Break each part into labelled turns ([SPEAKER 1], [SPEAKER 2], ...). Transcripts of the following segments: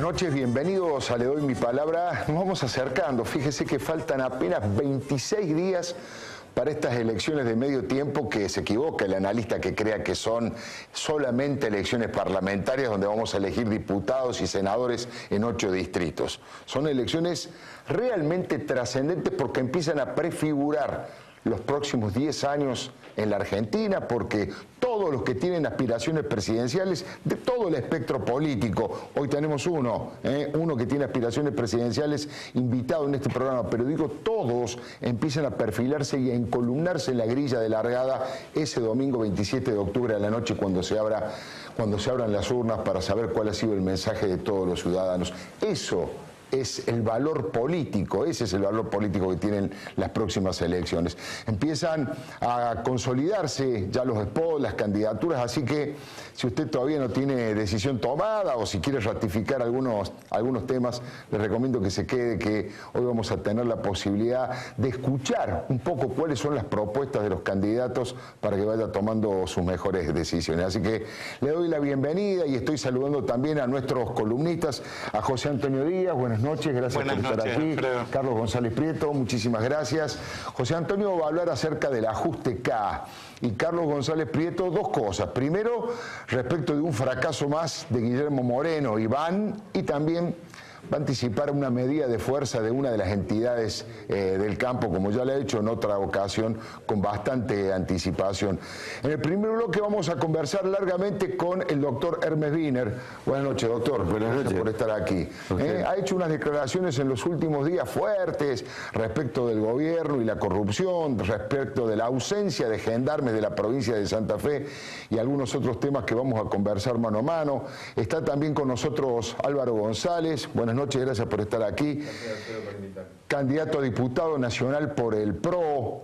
[SPEAKER 1] noches, bienvenidos a Le Doy Mi Palabra. Nos vamos acercando, fíjese que faltan apenas 26 días para estas elecciones de medio tiempo, que se equivoca el analista que crea que son solamente elecciones parlamentarias donde vamos a elegir diputados y senadores en 8 distritos. Son elecciones realmente trascendentes porque empiezan a prefigurar los próximos 10 años en la Argentina, porque todos los que tienen aspiraciones presidenciales de todo el espectro político, hoy tenemos uno que tiene aspiraciones presidenciales invitado en este programa, pero digo todos empiezan a perfilarse y a encolumnarse en la grilla de largada ese domingo 27 de octubre a la noche cuando se abran las urnas para saber cuál ha sido el mensaje de todos los ciudadanos. Eso es el valor político, ese es el valor político que tienen las próximas elecciones. Empiezan a consolidarse ya los spots, las candidaturas, así que si usted todavía no tiene decisión tomada o si quiere ratificar algunos temas, le recomiendo que se quede, que hoy vamos a tener la posibilidad de escuchar un poco cuáles son las propuestas de los candidatos para que vaya tomando sus mejores decisiones. Así que le doy la bienvenida y estoy saludando también a nuestros columnistas, a José Antonio Díaz. Buenas noches, gracias por estar aquí. Alfredo. Carlos González Prieto, muchísimas gracias. José Antonio va a hablar acerca del ajuste K. Y Carlos González Prieto, dos cosas. Primero, respecto de un fracaso más de Guillermo Moreno, Iván, y también va a anticipar una medida de fuerza de una de las entidades del campo, como ya le he hecho en otra ocasión, con bastante anticipación. En el primer bloque vamos a conversar largamente con el doctor Hermes Wiener. Buenas noches, doctor. Buenas noches por estar aquí. Ha hecho unas declaraciones en los últimos días fuertes respecto del gobierno y la corrupción, respecto de la ausencia de gendarmes de la provincia de Santa Fe y algunos otros temas que vamos a conversar mano a mano. Está también con nosotros Álvaro González. Buenas noches, gracias por estar aquí. Candidato a diputado nacional por el PRO.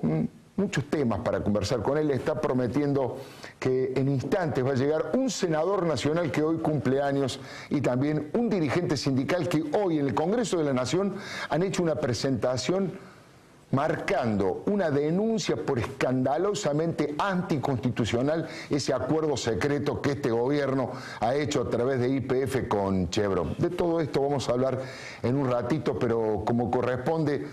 [SPEAKER 1] Muchos temas para conversar con él. Está prometiendo que en instantes va a llegar un senador nacional que hoy cumple años y también un dirigente sindical que hoy en el Congreso de la Nación han hecho una presentación marcando una denuncia por escandalosamente anticonstitucional ese acuerdo secreto que este gobierno ha hecho a través de YPF con Chevron. De todo esto vamos a hablar en un ratito, pero como corresponde,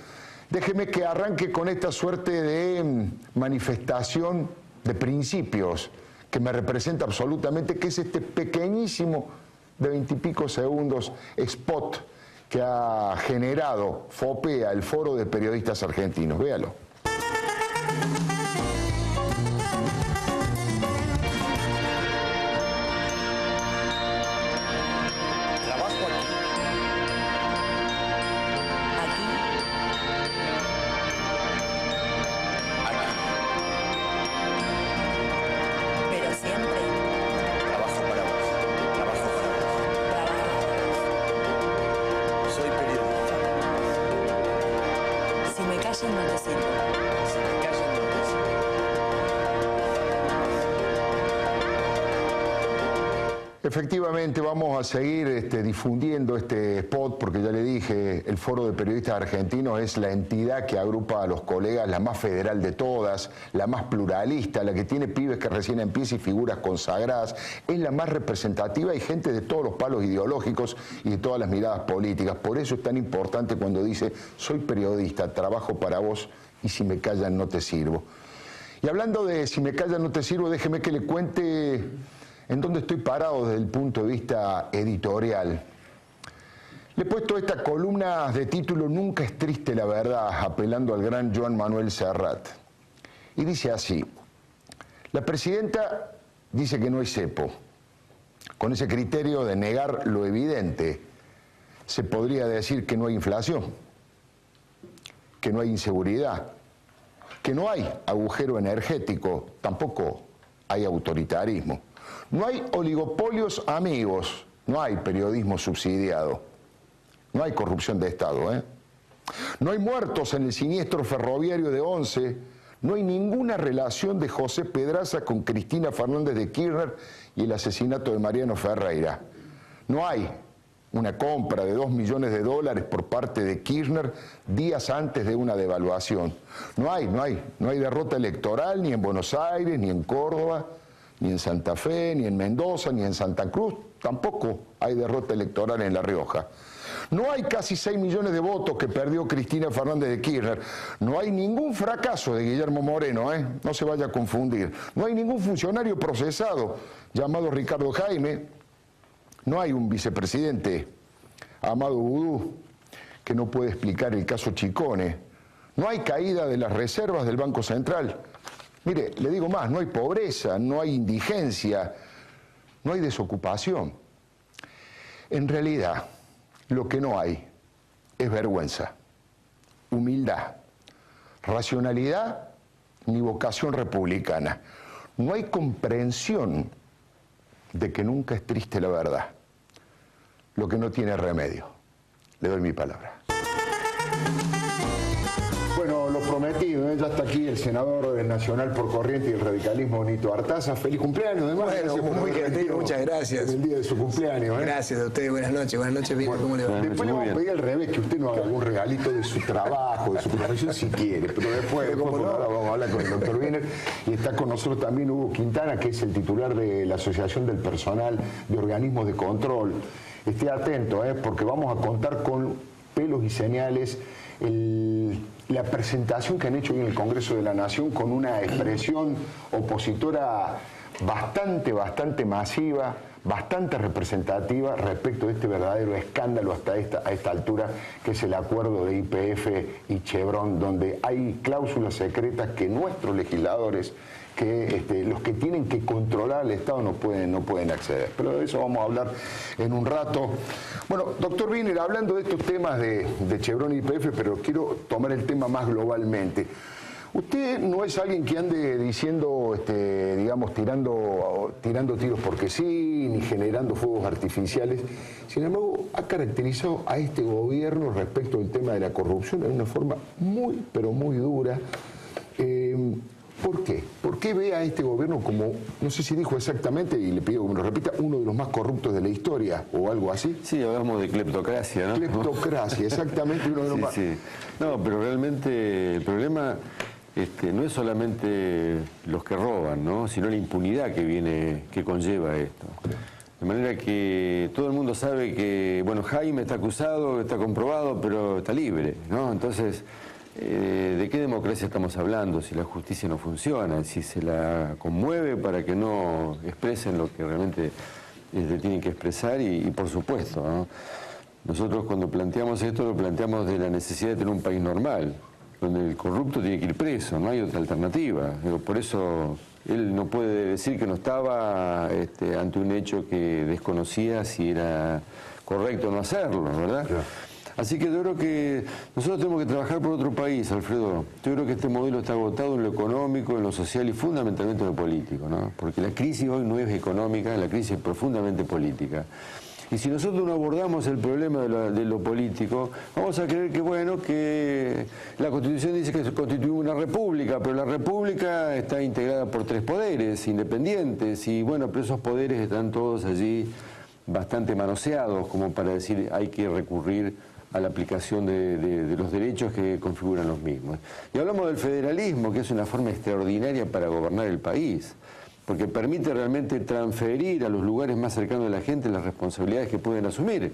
[SPEAKER 1] déjeme que arranque con esta suerte de manifestación de principios que me representa absolutamente, que es este pequeñísimo de 20 y pico segundos spot que ha generado FOPEA, el Foro de Periodistas Argentinos. Véalo. Efectivamente, vamos a seguir difundiendo este spot porque ya le dije, el Foro de Periodistas Argentinos es la entidad que agrupa a los colegas, la más federal de todas, la más pluralista, la que tiene pibes que recién empiezan y figuras consagradas, es la más representativa y gente de todos los palos ideológicos y de todas las miradas políticas. Por eso es tan importante cuando dice, soy periodista, trabajo para vos y si me callan no te sirvo. Y hablando de si me callan no te sirvo, déjeme que le cuente en dónde estoy parado desde el punto de vista editorial. Le he puesto esta columna de título Nunca es triste la verdad, apelando al gran Joan Manuel Serrat. Y dice así: la presidenta dice que no hay cepo. Con ese criterio de negar lo evidente, se podría decir que no hay inflación, que no hay inseguridad, que no hay agujero energético, tampoco hay autoritarismo. No hay oligopolios amigos, no hay periodismo subsidiado, no hay corrupción de Estado, No hay muertos en el siniestro ferroviario de Once, no hay ninguna relación de José Pedraza con Cristina Fernández de Kirchner y el asesinato de Mariano Ferreira. No hay una compra de $2 millones por parte de Kirchner días antes de una devaluación. No hay derrota electoral ni en Buenos Aires ni en Córdoba. ni en Santa Fe, ni en Mendoza, ni en Santa Cruz, tampoco hay derrota electoral en La Rioja. No hay casi 6 millones de votos que perdió Cristina Fernández de Kirchner. No hay ningún fracaso de Guillermo Moreno, no se vaya a confundir. No hay ningún funcionario procesado llamado Ricardo Jaime. No hay un vicepresidente, Amado Vudú, que no puede explicar el caso Chicone. No hay caída de las reservas del Banco Central. Mire, le digo más, no hay pobreza, no hay indigencia, no hay desocupación. En realidad, lo que no hay es vergüenza, humildad, racionalidad ni vocación republicana. No hay comprensión de que nunca es triste la verdad, lo que no tiene remedio. Le doy mi palabra. Bueno, lo prometido, ya está aquí el senador nacional por Corrientes y el radicalismo, Nito Artaza. Feliz cumpleaños, además.
[SPEAKER 2] Bueno, muy gentil, muchas gracias.
[SPEAKER 1] El día de su cumpleaños.
[SPEAKER 2] Gracias a ustedes, buenas noches, Víctor,
[SPEAKER 1] bueno,
[SPEAKER 2] ¿cómo le va?
[SPEAKER 1] Después le vamos a pedir al revés que usted nos haga algún regalito de su trabajo, de su profesión, si quiere, pero después ahora vamos a hablar con el doctor Wiener. Y está con nosotros también Hugo Quintana, que es el titular de la Asociación del Personal de Organismos de Control. Esté atento, porque vamos a contar con pelos y señales la presentación que han hecho hoy en el Congreso de la Nación con una expresión opositora bastante masiva, bastante representativa respecto de este verdadero escándalo a esta altura, que es el acuerdo de YPF y Chevron, donde hay cláusulas secretas que nuestros legisladores, los que tienen que controlar al Estado no pueden acceder. Pero de eso vamos a hablar en un rato. Bueno, doctor Wiener, hablando de estos temas de Chevron y YPF, pero quiero tomar el tema más globalmente. Usted no es alguien que ande diciendo, digamos, tirando tiros porque sí, ni generando fuegos artificiales. Sin embargo, ha caracterizado a este gobierno respecto del tema de la corrupción de una forma muy, pero muy dura. ¿Por qué? ¿Por qué ve a este gobierno como, no sé si dijo exactamente, y le pido que me lo repita, uno de los más corruptos de la historia o algo así?
[SPEAKER 3] Sí, hablamos de cleptocracia, ¿no?
[SPEAKER 1] Cleptocracia, exactamente, uno de los más...
[SPEAKER 3] Sí. No, pero realmente el problema no es solamente los que roban, ¿no? Sino la impunidad que conlleva esto. De manera que todo el mundo sabe que, bueno, Jaime está acusado, está comprobado, pero está libre, ¿no? Entonces, ¿de qué democracia estamos hablando? Si la justicia no funciona, si se la conmueve para que no expresen lo que realmente tienen que expresar y por supuesto, ¿no? Nosotros cuando planteamos esto lo planteamos de la necesidad de tener un país normal, donde el corrupto tiene que ir preso, no hay otra alternativa. Pero por eso él no puede decir que no estaba ante un hecho que desconocía si era correcto o no hacerlo, ¿verdad? Claro. Así que yo creo que nosotros tenemos que trabajar por otro país, Alfredo. Yo creo que este modelo está agotado en lo económico, en lo social y fundamentalmente en lo político, ¿no? Porque la crisis hoy no es económica, la crisis es profundamente política. Y si nosotros no abordamos el problema de lo político, vamos a creer que, bueno, que la Constitución dice que se constituye una república, pero la república está integrada por 3 poderes independientes y, bueno, pero esos poderes están todos allí bastante manoseados como para decir hay que recurrir a la aplicación de los derechos que configuran los mismos. Y hablamos del federalismo, que es una forma extraordinaria para gobernar el país, porque permite realmente transferir a los lugares más cercanos de la gente las responsabilidades que pueden asumir.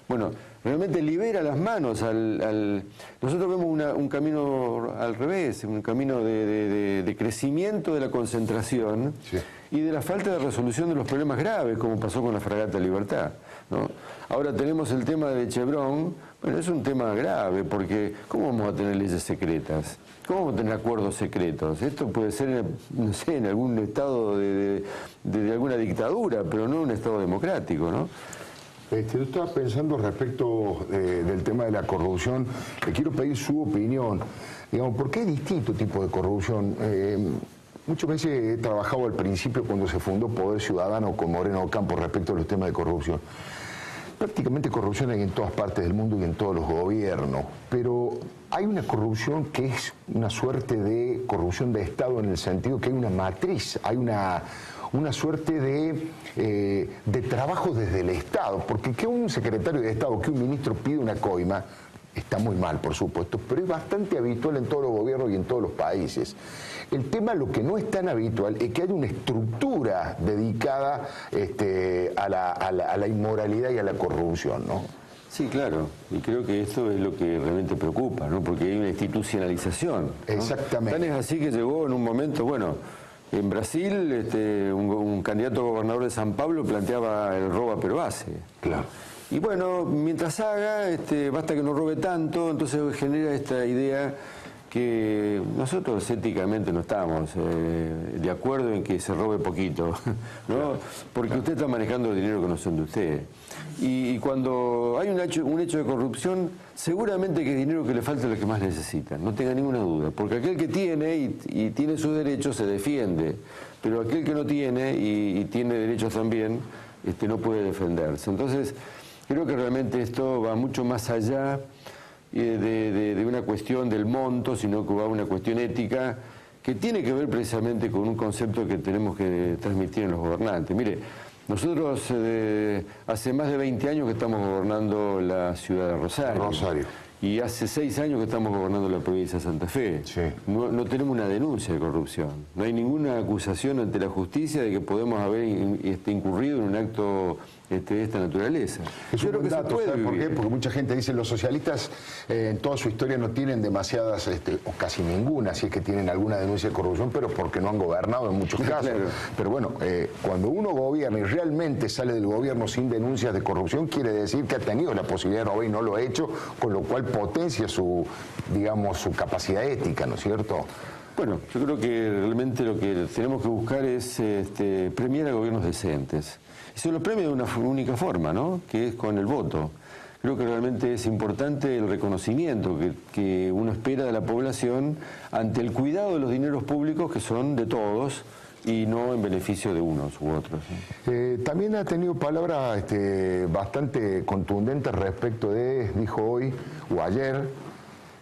[SPEAKER 3] Bueno, realmente libera las manos Nosotros vemos un camino al revés, un camino de crecimiento de la concentración, sí, y de la falta de resolución de los problemas graves, como pasó con la Fragata Libertad, ¿no? Ahora tenemos el tema de Chevron. Bueno, es un tema grave, porque ¿cómo vamos a tener leyes secretas? ¿Cómo vamos a tener acuerdos secretos? Esto puede ser, no sé, en algún estado de alguna dictadura, pero no en un estado democrático, ¿no?
[SPEAKER 1] Yo estaba pensando respecto del tema de la corrupción, le quiero pedir su opinión. Digamos, ¿por qué hay distintos tipos de corrupción? Muchas veces he trabajado al principio cuando se fundó Poder Ciudadano con Moreno Ocampo respecto a los temas de corrupción. Prácticamente corrupción hay en todas partes del mundo y en todos los gobiernos, pero hay una corrupción que es una suerte de corrupción de Estado en el sentido que hay una matriz, hay una suerte de trabajo desde el Estado, porque que un secretario de Estado, que un ministro pide una coima, está muy mal, por supuesto, pero es bastante habitual en todos los gobiernos y en todos los países. El tema, lo que no es tan habitual, es que haya una estructura dedicada a la inmoralidad y a la corrupción, ¿no?
[SPEAKER 3] Sí, claro, y creo que esto es lo que realmente preocupa, ¿no? Porque hay una institucionalización, ¿no?
[SPEAKER 1] Exactamente.
[SPEAKER 3] Tan es así que llegó en un momento, bueno, en Brasil un candidato a gobernador de San Pablo planteaba el roba pero hace.
[SPEAKER 1] Claro.
[SPEAKER 3] Y bueno, mientras haga, basta que no robe tanto, entonces genera esta idea que nosotros éticamente no estamos de acuerdo en que se robe poquito, ¿no? Porque usted está manejando el dinero que no son de usted. Y cuando hay un hecho de corrupción, seguramente que es dinero que le falta a los que más necesitan, no tenga ninguna duda. Porque aquel que tiene y tiene sus derechos se defiende, pero aquel que no tiene y tiene derechos también, no puede defenderse. Entonces, creo que realmente esto va mucho más allá de una cuestión del monto, sino que va a una cuestión ética que tiene que ver precisamente con un concepto que tenemos que transmitir en los gobernantes. Mire, nosotros hace más de 20 años que estamos gobernando la ciudad de Rosario. Y hace 6 años que estamos gobernando la provincia de Santa Fe.
[SPEAKER 1] Sí.
[SPEAKER 3] No tenemos una denuncia de corrupción. No hay ninguna acusación ante la justicia de que podemos haber incurrido en un acto de esta naturaleza.
[SPEAKER 1] Es un buen dato, ¿sabe por qué? Porque mucha gente dice los socialistas en toda su historia no tienen demasiadas, o casi ninguna, si es que tienen alguna denuncia de corrupción, pero porque no han gobernado en muchos casos.
[SPEAKER 3] Claro.
[SPEAKER 1] Pero bueno, cuando uno gobierna y realmente sale del gobierno sin denuncias de corrupción, quiere decir que ha tenido la posibilidad de robar y no lo ha hecho, con lo cual potencia su capacidad ética, ¿no es cierto?
[SPEAKER 3] Bueno, yo creo que realmente lo que tenemos que buscar es premiar a gobiernos decentes. Y se los premia de una única forma, ¿no? Que es con el voto. Creo que realmente es importante el reconocimiento que uno espera de la población ante el cuidado de los dineros públicos que son de todos y no en beneficio de unos u otros, ¿no?
[SPEAKER 1] También ha tenido palabras bastante contundentes respecto de, dijo hoy o ayer,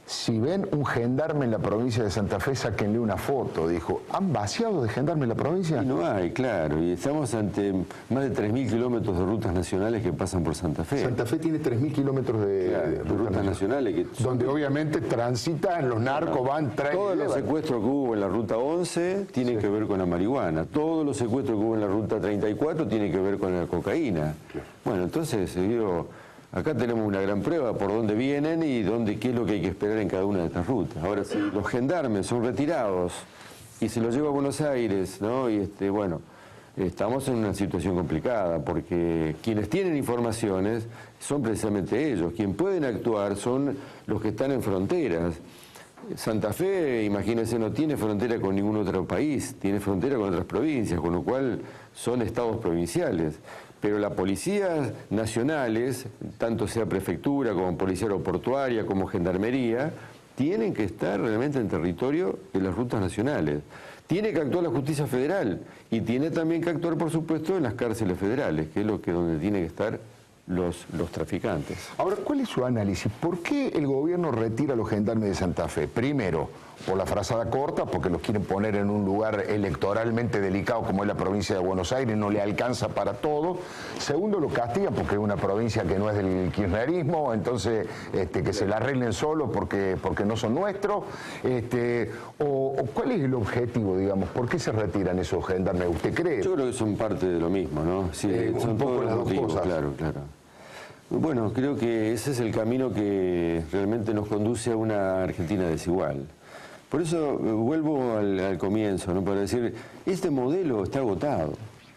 [SPEAKER 1] si ven un gendarme en la provincia de Santa Fe, sáquenle una foto, dijo. ¿Han vaciado de gendarme en la provincia?
[SPEAKER 3] Y no hay, claro, y estamos ante más de 3.000 kilómetros de rutas nacionales que pasan por Santa Fe.
[SPEAKER 1] Santa Fe tiene 3.000 kilómetros de
[SPEAKER 3] rutas nacionales.
[SPEAKER 1] Donde obviamente transitan los narcos, van, traen...
[SPEAKER 3] Todos los secuestros que hubo en la ruta 11 tienen que ver con la marihuana. Todos los secuestros que hubo en la ruta 34 tienen que ver con la cocaína. Claro. Bueno, entonces, digo... Acá tenemos una gran prueba por dónde vienen y qué es lo que hay que esperar en cada una de estas rutas. Ahora, si los gendarmes son retirados y se los lleva a Buenos Aires, ¿no? Y bueno, estamos en una situación complicada porque quienes tienen informaciones son precisamente ellos. Quienes pueden actuar son los que están en fronteras. Santa Fe, imagínense, no tiene frontera con ningún otro país, tiene frontera con otras provincias, con lo cual son estados provinciales. Pero las policías nacionales, tanto sea prefectura como policía aeroportuaria, como gendarmería, tienen que estar realmente en territorio de las rutas nacionales. Tiene que actuar la justicia federal y tiene también que actuar, por supuesto, en las cárceles federales, que es donde tienen que estar los traficantes.
[SPEAKER 1] Ahora, ¿cuál es su análisis? ¿Por qué el gobierno retira a los gendarmes de Santa Fe? Primero, por la frazada corta, porque los quieren poner en un lugar electoralmente delicado como es la provincia de Buenos Aires, no le alcanza para todo. Segundo, lo castigan porque es una provincia que no es del kirchnerismo, entonces que se la arreglen solo porque no son nuestros. O ¿cuál es el objetivo, digamos? ¿Por qué se retiran esos gendarmes? ¿Usted cree?
[SPEAKER 3] Yo creo que son parte de lo mismo, ¿no? Sí, son
[SPEAKER 1] un poco
[SPEAKER 3] todos
[SPEAKER 1] las
[SPEAKER 3] los
[SPEAKER 1] dos
[SPEAKER 3] motivos,
[SPEAKER 1] cosas.
[SPEAKER 3] claro. Bueno, creo que ese es el camino que realmente nos conduce a una Argentina desigual. Por eso vuelvo al comienzo, ¿no? Para decir, este modelo está agotado.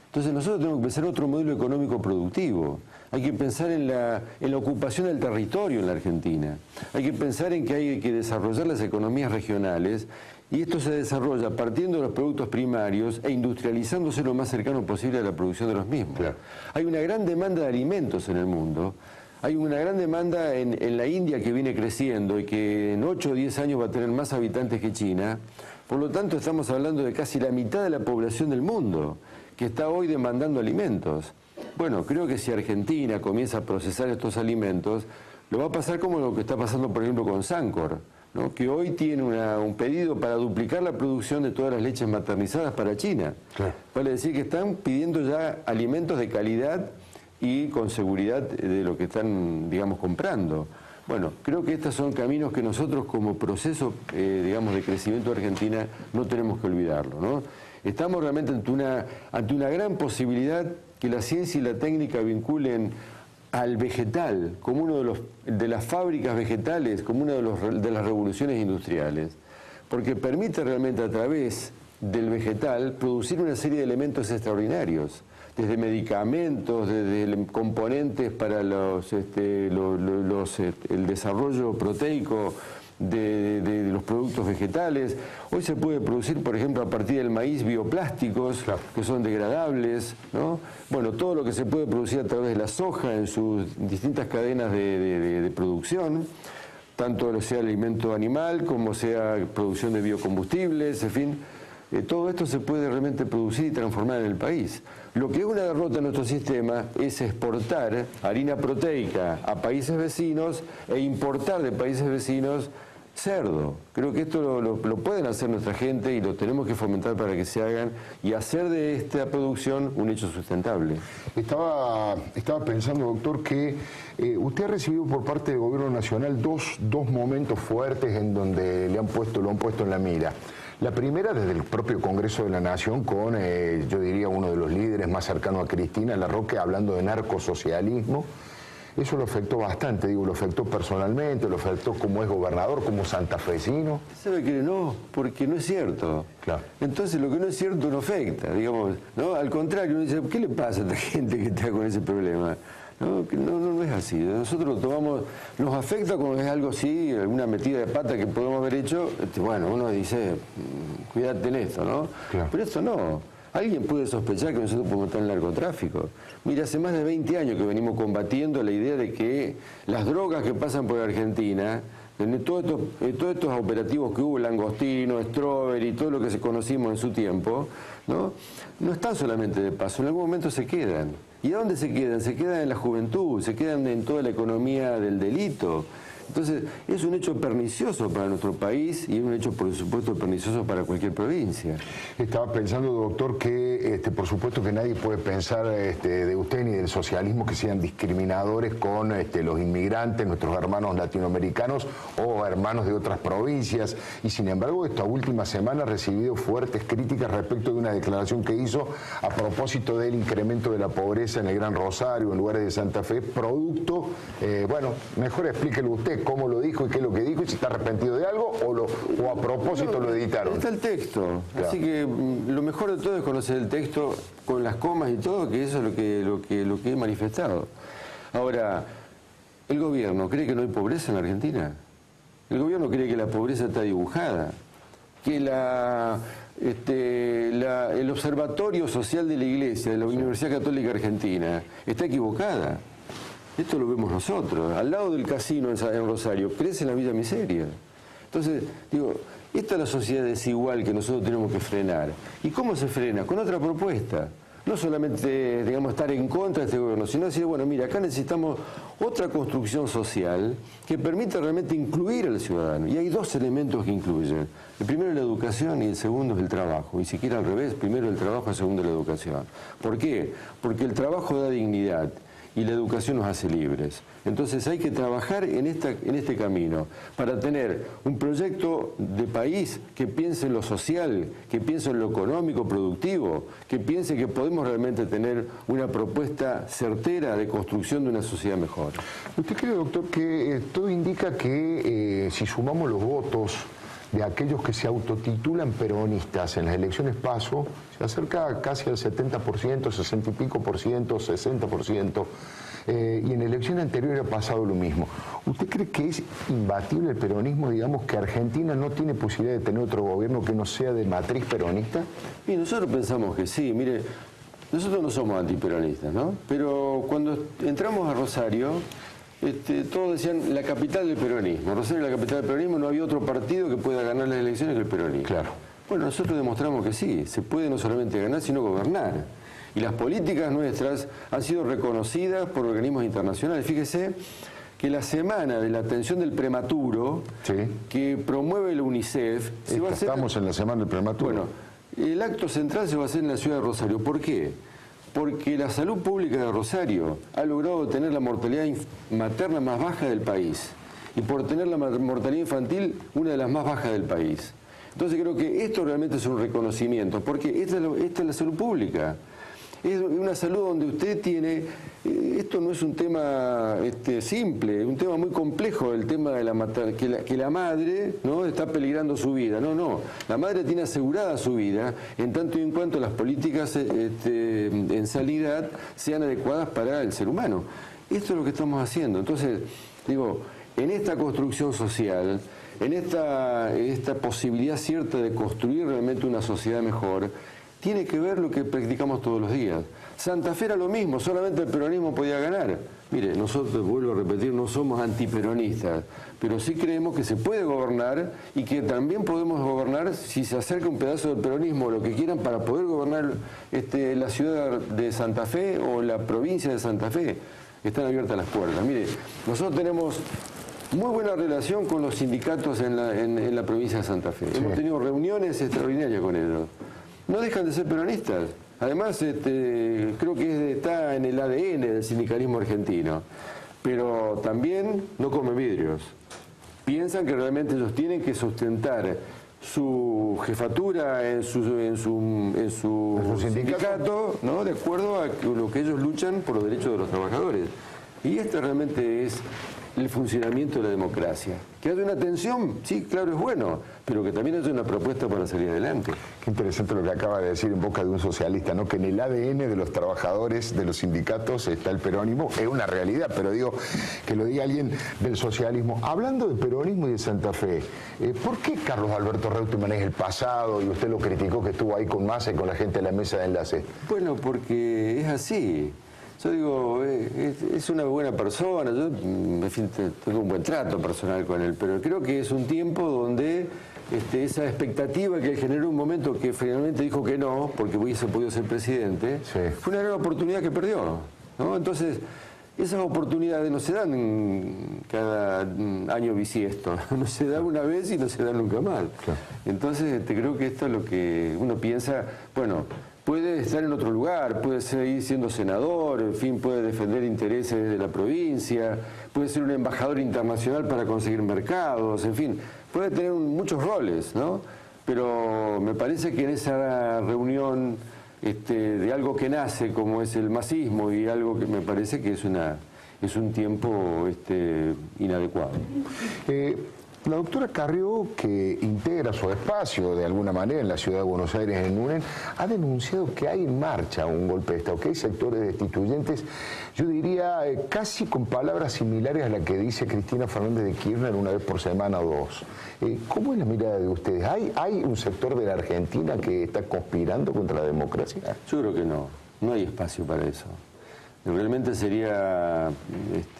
[SPEAKER 3] Entonces nosotros tenemos que pensar otro modelo económico productivo. Hay que pensar en la ocupación del territorio en la Argentina. Hay que pensar en que hay que desarrollar las economías regionales y esto se desarrolla partiendo de los productos primarios e industrializándose lo más cercano posible a la producción de los mismos. Claro. Hay una gran demanda de alimentos en el mundo. Hay una gran demanda en la India que viene creciendo y que en 8 o 10 años va a tener más habitantes que China. Por lo tanto, estamos hablando de casi la mitad de la población del mundo que está hoy demandando alimentos. Bueno, creo que si Argentina comienza a procesar estos alimentos, lo va a pasar como lo que está pasando, por ejemplo, con Sancor, ¿no? Que hoy tiene un pedido para duplicar la producción de todas las leches maternizadas para China. Claro. Vale decir que están pidiendo ya alimentos de calidad y con seguridad de lo que están, digamos, comprando. Bueno, creo que estos son caminos que nosotros como proceso, digamos, de crecimiento de Argentina no tenemos que olvidarlo, ¿no? Estamos realmente ante una gran posibilidad que la ciencia y la técnica vinculen al vegetal como uno de las fábricas vegetales, como una de las revoluciones industriales, porque permite realmente a través del vegetal producir una serie de elementos extraordinarios, desde medicamentos, desde componentes para el desarrollo proteico de los productos vegetales. Hoy se puede producir, por ejemplo, a partir del maíz, bioplásticos, claro, que son degradables, ¿no? Bueno, todo lo que se puede producir a través de la soja en sus distintas cadenas de producción, tanto sea alimento animal como sea producción de biocombustibles, en fin. Todo esto se puede realmente producir y transformar en el país. Lo que es una derrota en nuestro sistema es exportar harina proteica a países vecinos e importar de países vecinos cerdo. Creo que esto lo pueden hacer nuestra gente y lo tenemos que fomentar para que se hagan y hacer de esta producción un hecho sustentable.
[SPEAKER 1] Estaba pensando, doctor, que usted ha recibido por parte del Gobierno Nacional dos momentos fuertes en donde lo han puesto en la mira. La primera desde el propio Congreso de la Nación con, yo diría, uno de los líderes más cercanos a Cristina Larroque, hablando de narcosocialismo. Eso lo afectó bastante, digo, lo afectó personalmente, lo afectó como es gobernador, como santafesino.
[SPEAKER 3] ¿Sabe que no? Porque no es cierto. Claro. Entonces lo que no es cierto no afecta, digamos, ¿no? Al contrario, uno dice, ¿qué le pasa a esta gente que está con ese problema? No es así. Nosotros lo tomamos, nos afecta cuando es algo así, alguna metida de pata que podemos haber hecho, bueno, uno dice, cuídate en esto, ¿no? Claro. Pero esto no. Alguien puede sospechar que nosotros podemos estar en el narcotráfico. Mira, hace más de 20 años que venimos combatiendo la idea de que las drogas que pasan por Argentina, todos estos operativos que hubo, Langostino, Strawberry, todo lo que se conocimos en su tiempo, no están solamente de paso, en algún momento se quedan. ¿Y a dónde se quedan? Se quedan en la juventud, se quedan en toda la economía del delito. Entonces, es un hecho pernicioso para nuestro país y es un hecho, por supuesto, pernicioso para cualquier provincia.
[SPEAKER 1] Estaba pensando, doctor, que por supuesto que nadie puede pensar de usted ni del socialismo que sean discriminadores con los inmigrantes, nuestros hermanos latinoamericanos o hermanos de otras provincias. Y sin embargo, esta última semana ha recibido fuertes críticas respecto de una declaración que hizo a propósito del incremento de la pobreza en el Gran Rosario, en lugares de Santa Fe, producto, bueno, mejor explíquelo usted cómo lo dijo y qué es lo que dijo y si está arrepentido de algo o a propósito lo editaron.
[SPEAKER 3] Está el texto, claro. Así que lo mejor de todo es conocer el texto con las comas y todo, que eso es lo que he manifestado. Ahora, ¿el gobierno cree que no hay pobreza en la Argentina? ¿El gobierno cree que la pobreza está dibujada? ¿Que el Observatorio Social de la Iglesia de la Universidad Católica Argentina está equivocada? Esto lo vemos nosotros. Al lado del casino en Rosario crece la vida miseria. Entonces, digo, esta es la sociedad desigual que nosotros tenemos que frenar. ¿Y cómo se frena? Con otra propuesta. No solamente, digamos, estar en contra de este gobierno, sino decir, bueno, mira, acá necesitamos otra construcción social que permita realmente incluir al ciudadano. Y hay dos elementos que incluyen. El primero es la educación y el segundo es el trabajo. Y si quiere al revés, primero el trabajo, el segundo la educación. ¿Por qué? Porque el trabajo da dignidad y la educación nos hace libres. Entonces hay que trabajar en este camino para tener un proyecto de país que piense en lo social, que piense en lo económico, productivo, que piense que podemos realmente tener una propuesta certera de construcción de una sociedad mejor.
[SPEAKER 1] ¿Usted cree, doctor, que todo indica que si sumamos los votos de aquellos que se autotitulan peronistas en las elecciones PASO, se acerca casi al 70%, 60 y pico por ciento, 60%, y en elecciones anteriores ha pasado lo mismo. ¿Usted cree que es imbatible el peronismo, digamos, que Argentina no tiene posibilidad de tener otro gobierno que no sea de matriz peronista?
[SPEAKER 3] Y nosotros pensamos que sí, mire, nosotros no somos antiperonistas, ¿no? Pero cuando entramos a Rosario, todos decían la capital del peronismo. Rosario es la capital del peronismo, no había otro partido que pueda ganar las elecciones que el peronismo.
[SPEAKER 1] Claro.
[SPEAKER 3] Bueno, nosotros demostramos que sí, se puede no solamente ganar, sino gobernar. Y las políticas nuestras han sido reconocidas por organismos internacionales. Fíjese que la semana de la atención del prematuro, sí, que promueve la UNICEF...
[SPEAKER 1] Estamos en la semana del prematuro.
[SPEAKER 3] Bueno, el acto central se va a hacer en la ciudad de Rosario. ¿Por qué? Porque la salud pública de Rosario ha logrado tener la mortalidad materna más baja del país. y por tener la mortalidad infantil una de las más bajas del país. Entonces creo que esto realmente es un reconocimiento, porque esta es la salud pública. Es una salud donde usted tiene, esto no es un tema simple, es un tema muy complejo, el tema de que la madre, ¿no?, está peligrando su vida. No, la madre tiene asegurada su vida en tanto y en cuanto las políticas en sanidad sean adecuadas para el ser humano. Esto es lo que estamos haciendo. Entonces, digo, en esta construcción social, en esta posibilidad cierta de construir realmente una sociedad mejor, tiene que ver lo que practicamos todos los días. Santa Fe era lo mismo, solamente el peronismo podía ganar. Mire, nosotros, vuelvo a repetir, no somos antiperonistas, pero sí creemos que se puede gobernar y que también podemos gobernar si se acerca un pedazo del peronismo o lo que quieran para poder gobernar la ciudad de Santa Fe o la provincia de Santa Fe. Están abiertas las puertas. Mire, nosotros tenemos muy buena relación con los sindicatos en la provincia de Santa Fe. Sí. Hemos tenido reuniones extraordinarias con ellos. No dejan de ser peronistas. Además, creo que está en el ADN del sindicalismo argentino. Pero también no comen vidrios. Piensan que realmente ellos tienen que sustentar su jefatura en su sindicato, ¿no?, de acuerdo a lo que ellos luchan por los derechos de los trabajadores. Y este realmente es el funcionamiento de la democracia. Que haya una tensión, sí, claro, es bueno, pero que también haya una propuesta para salir adelante.
[SPEAKER 1] Qué interesante lo que acaba de decir en boca de un socialista, ¿no?, que en el ADN de los trabajadores, de los sindicatos, está el peronismo. Es una realidad, pero digo, que lo diga alguien del socialismo. Hablando de peronismo y de Santa Fe, ¿por qué Carlos Alberto Reutemann es el pasado y usted lo criticó que estuvo ahí con Massa y con la gente de la mesa de enlace?
[SPEAKER 3] Bueno, porque es así. Yo digo, es una buena persona, yo, en fin, tengo un buen trato personal con él, pero creo que es un tiempo donde esa expectativa que él generó un momento que finalmente dijo que no, porque hubiese podido ser presidente, sí, fue una gran oportunidad que perdió, ¿no? Entonces, esas oportunidades no se dan cada año bisiesto, no se dan una vez y no se dan nunca más. Claro. Entonces, creo que esto es lo que uno piensa, bueno, puede estar en otro lugar, puede seguir siendo senador, en fin, puede defender intereses de la provincia, puede ser un embajador internacional para conseguir mercados, en fin, puede tener muchos roles, ¿no? Pero me parece que en esa reunión de algo que nace como es el masismo y algo que me parece que es un tiempo inadecuado.
[SPEAKER 1] La doctora Carrió, que integra su espacio de alguna manera en la ciudad de Buenos Aires, en UNEN, ha denunciado que hay en marcha un golpe de Estado, que hay sectores destituyentes, yo diría casi con palabras similares a la que dice Cristina Fernández de Kirchner una vez por semana o dos. ¿Cómo es la mirada de ustedes? ¿Hay un sector de la Argentina que está conspirando contra la democracia?
[SPEAKER 3] Yo creo que no hay espacio para eso. Realmente sería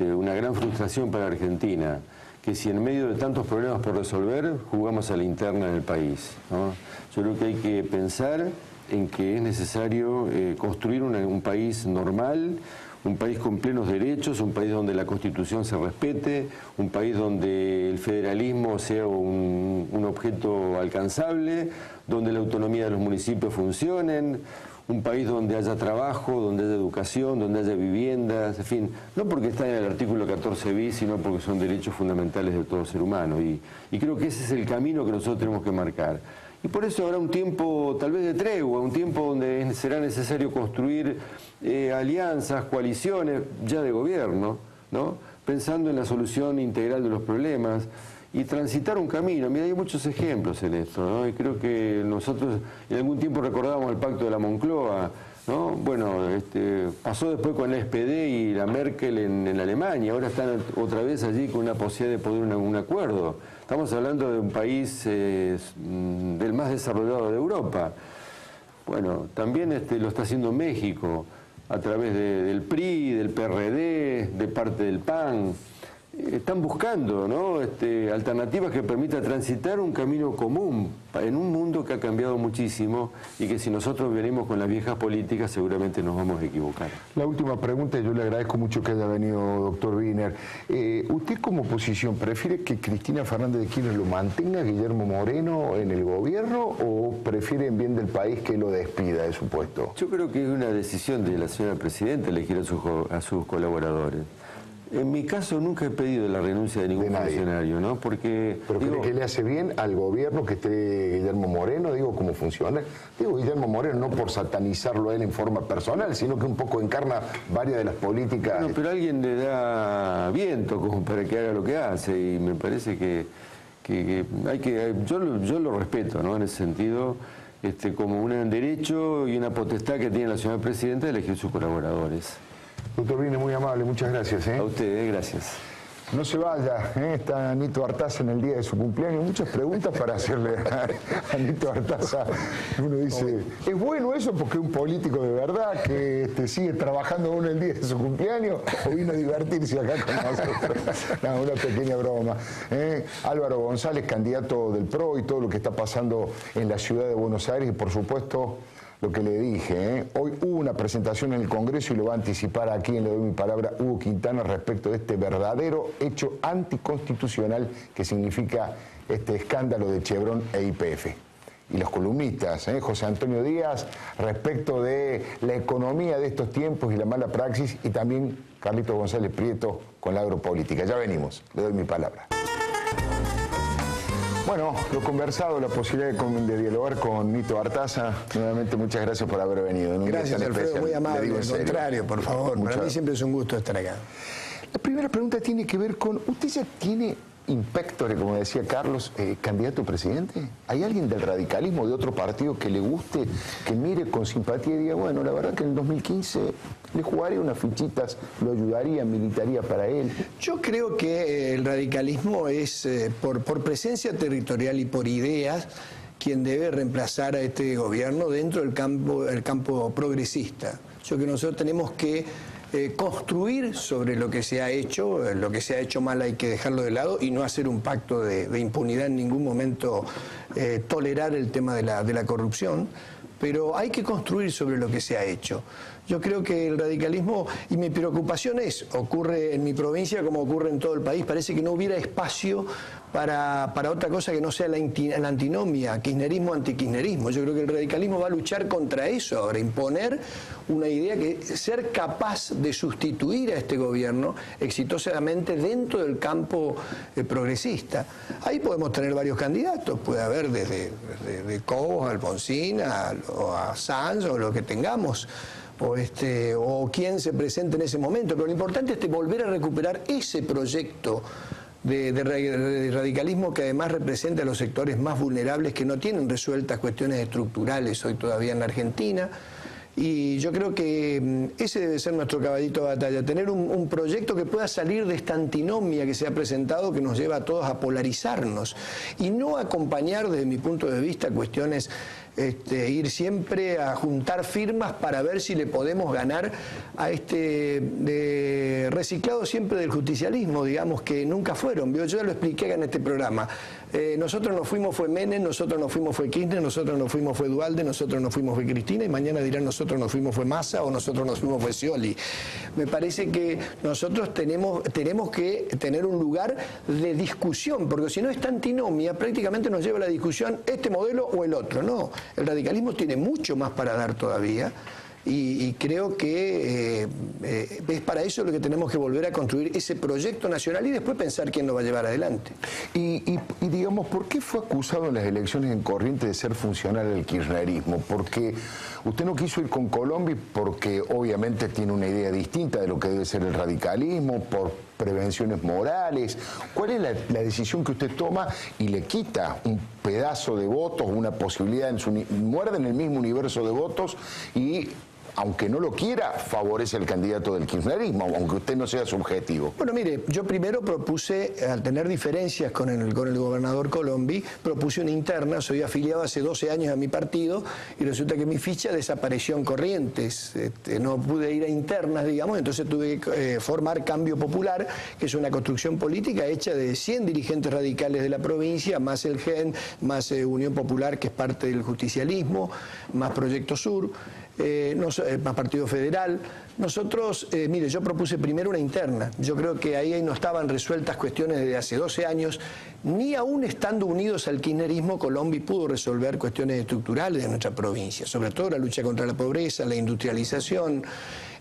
[SPEAKER 3] una gran frustración para Argentina que si en medio de tantos problemas por resolver, jugamos a la interna en el país, ¿no? Yo creo que hay que pensar en que es necesario construir un país normal, un país con plenos derechos, un país donde la Constitución se respete, un país donde el federalismo sea un objeto alcanzable, donde la autonomía de los municipios funcionen, un país donde haya trabajo, donde haya educación, donde haya viviendas, en fin, no porque está en el artículo 14 bis, sino porque son derechos fundamentales de todo ser humano. Y creo que ese es el camino que nosotros tenemos que marcar. Y por eso habrá un tiempo tal vez de tregua, un tiempo donde será necesario construir alianzas, coaliciones ya de gobierno, ¿no?, pensando en la solución integral de los problemas y transitar un camino. Mira, hay muchos ejemplos en esto, ¿no? Y creo que nosotros en algún tiempo recordábamos el pacto de la Moncloa, ¿no? Bueno, pasó después con el SPD y la Merkel en Alemania, ahora están otra vez allí con una posibilidad de poder un acuerdo. Estamos hablando de un país del más desarrollado de Europa. Bueno, también lo está haciendo México, a través del PRI, del PRD, de parte del PAN. Están buscando, ¿no?, alternativas que permitan transitar un camino común en un mundo que ha cambiado muchísimo y que si nosotros venimos con las viejas políticas seguramente nos vamos a equivocar.
[SPEAKER 1] La última pregunta, yo le agradezco mucho que haya venido, doctor Wiener. ¿Usted como oposición prefiere que Cristina Fernández de Kirchner lo mantenga Guillermo Moreno en el gobierno o prefiere en bien del país que lo despida de su puesto?
[SPEAKER 3] Yo creo que es una decisión de la señora presidenta elegir a sus colaboradores. En mi caso nunca he pedido la renuncia de ningún funcionario, ¿no? Porque...
[SPEAKER 1] ¿Pero cree que le hace bien al gobierno que esté Guillermo Moreno? Digo, ¿cómo funciona? Digo, Guillermo Moreno no por satanizarlo a él en forma personal, sino que un poco encarna varias de las políticas...
[SPEAKER 3] Bueno, pero alguien le da viento como para que haga lo que hace y me parece que hay que... Yo lo respeto, ¿no? En ese sentido, como un derecho y una potestad que tiene la señora presidenta de elegir sus colaboradores.
[SPEAKER 1] Doctor Brines, muy amable, muchas gracias.
[SPEAKER 3] A usted, gracias.
[SPEAKER 1] No se vaya, está Nito Artaza en el día de su cumpleaños. Muchas preguntas para hacerle a Nito Artaza. Uno dice, ¿es bueno eso porque es un político de verdad que sigue trabajando uno el día de su cumpleaños o vino a divertirse acá con nosotros? No, una pequeña broma. Álvaro González, candidato del PRO y todo lo que está pasando en la ciudad de Buenos Aires y por supuesto... Lo que le dije, hoy hubo una presentación en el Congreso y lo va a anticipar aquí en Le Doy Mi Palabra Hugo Quintana respecto de este verdadero hecho anticonstitucional que significa este escándalo de Chevron e YPF. Y los columnistas, José Antonio Díaz, respecto de la economía de estos tiempos y la mala praxis, y también Carlito González Prieto con la agropolítica. Ya venimos, Le Doy Mi Palabra. Bueno, lo conversado, la posibilidad de dialogar con Nito Artaza. Nuevamente, muchas gracias por haber venido.
[SPEAKER 2] Gracias, Alfredo, muy amable. Al contrario, por favor. Para mí siempre es un gusto estar acá.
[SPEAKER 1] La primera pregunta tiene que ver con, ¿usted ya tiene inspectore, como decía Carlos, candidato a presidente? ¿Hay alguien del radicalismo, de otro partido que le guste, que mire con simpatía y diga, bueno, la verdad que en el 2015 le jugaría unas fichitas, lo ayudaría, militaría para él?
[SPEAKER 2] Yo creo que el radicalismo es, por presencia territorial y por ideas, quien debe reemplazar a este gobierno dentro del campo progresista. Yo creo que nosotros tenemos que construir sobre lo que se ha hecho mal hay que dejarlo de lado y no hacer un pacto de impunidad en ningún momento, tolerar el tema de la corrupción, pero hay que construir sobre lo que se ha hecho. Yo creo que el radicalismo, y mi preocupación ocurre en mi provincia como ocurre en todo el país, parece que no hubiera espacio para otra cosa que no sea la antinomia, kirchnerismo-antikirchnerismo. Yo creo que el radicalismo va a luchar contra eso ahora, imponer una idea que ser capaz de sustituir a este gobierno exitosamente dentro del campo progresista. Ahí podemos tener varios candidatos, puede haber desde Cobos, Alfonsín, a Sanz o lo que tengamos. O quien se presente en ese momento, pero lo importante es volver a recuperar ese proyecto de radicalismo que además representa a los sectores más vulnerables que no tienen resueltas cuestiones estructurales hoy todavía en la Argentina. Y yo creo que ese debe ser nuestro caballito de batalla, tener un proyecto que pueda salir de esta antinomia que se ha presentado, que nos lleva a todos a polarizarnos y no acompañar desde mi punto de vista cuestiones, ir siempre a juntar firmas para ver si le podemos ganar a de reciclado siempre del justicialismo, digamos, que nunca fueron. Yo ya lo expliqué acá en este programa. Nosotros nos fuimos fue Menem, nosotros nos fuimos fue Kirchner, nosotros nos fuimos fue Duhalde, nosotros nos fuimos fue Cristina y mañana dirán nosotros nos fuimos fue Massa o nosotros nos fuimos fue Scioli. Me parece que nosotros tenemos que tener un lugar de discusión, porque si no esta antinomia prácticamente nos lleva a la discusión este modelo o el otro. No, el radicalismo tiene mucho más para dar todavía. Y creo que es para eso lo que tenemos que volver a construir ese proyecto nacional y después pensar quién lo va a llevar adelante.
[SPEAKER 1] Y digamos, ¿por qué fue acusado en las elecciones en Corrientes de ser funcional del kirchnerismo? Porque usted no quiso ir con Colombi porque obviamente tiene una idea distinta de lo que debe ser el radicalismo, por prevenciones morales. ¿Cuál es la decisión que usted toma y le quita un pedazo de votos, una posibilidad, muerde en el mismo universo de votos y, aunque no lo quiera, favorece al candidato del kirchnerismo, aunque usted no sea subjetivo?
[SPEAKER 2] Bueno, mire, yo primero propuse, al tener diferencias con el gobernador Colombi, propuse una interna. Soy afiliado hace 12 años a mi partido y resulta que mi ficha desapareció en Corrientes. No pude ir a internas, digamos, entonces tuve que formar Cambio Popular, que es una construcción política hecha de 100 dirigentes radicales de la provincia, más el GEN, más Unión Popular, que es parte del justicialismo, más Proyecto Sur, más Partido Federal. Nosotros, mire, yo propuse primero una interna. Yo creo que ahí no estaban resueltas cuestiones desde hace 12 años. Ni aún estando unidos al kirchnerismo, Colombi pudo resolver cuestiones estructurales de nuestra provincia, sobre todo la lucha contra la pobreza, la industrialización.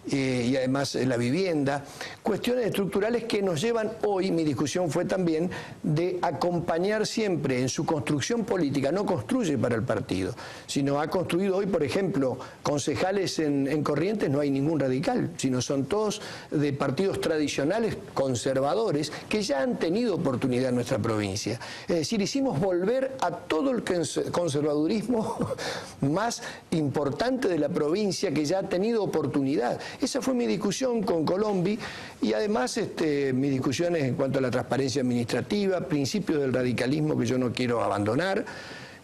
[SPEAKER 2] y además la vivienda, cuestiones estructurales que nos llevan hoy, mi discusión fue también de acompañar siempre en su construcción política, no construye para el partido, sino ha construido hoy, por ejemplo, concejales en Corrientes, no hay ningún radical, sino son todos de partidos tradicionales conservadores que ya han tenido oportunidad en nuestra provincia. Es decir, hicimos volver a todo el conservadurismo más importante de la provincia que ya ha tenido oportunidad. Esa fue mi discusión con Colombi y además mis discusiones en cuanto a la transparencia administrativa, principios del radicalismo que yo no quiero abandonar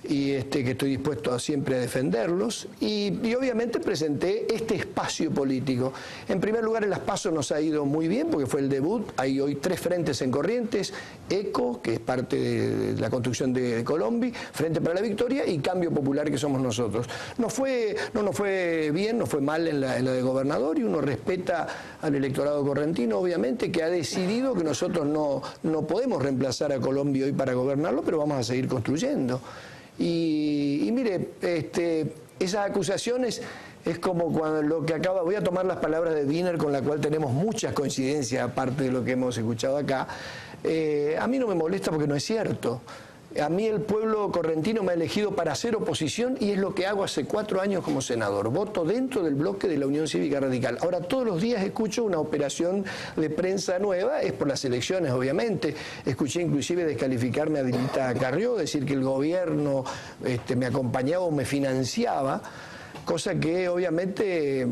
[SPEAKER 2] y que estoy dispuesto siempre a defenderlos y obviamente presenté este espacio político. En primer lugar, en las PASO nos ha ido muy bien porque fue el debut, hay hoy 3 frentes en Corrientes, ECO, que es parte de la construcción de Colombi, Frente para la Victoria y Cambio Popular, que somos nosotros. No nos fue bien, nos fue mal en la de gobernador y uno respeta al electorado correntino, obviamente, que ha decidido que nosotros no podemos reemplazar a Colombi hoy para gobernarlo, pero vamos a seguir construyendo. Y mire, esas acusaciones es como cuando lo que acaba, voy a tomar las palabras de Wiener con la cual tenemos muchas coincidencias aparte de lo que hemos escuchado acá. A mí no me molesta porque no es cierto. A mí el pueblo correntino me ha elegido para hacer oposición y es lo que hago hace 4 años como senador. Voto dentro del bloque de la Unión Cívica Radical. Ahora todos los días escucho una operación de prensa nueva, es por las elecciones obviamente. Escuché inclusive descalificarme a Dilita Carrió, decir que el gobierno me acompañaba o me financiaba. Cosa que obviamente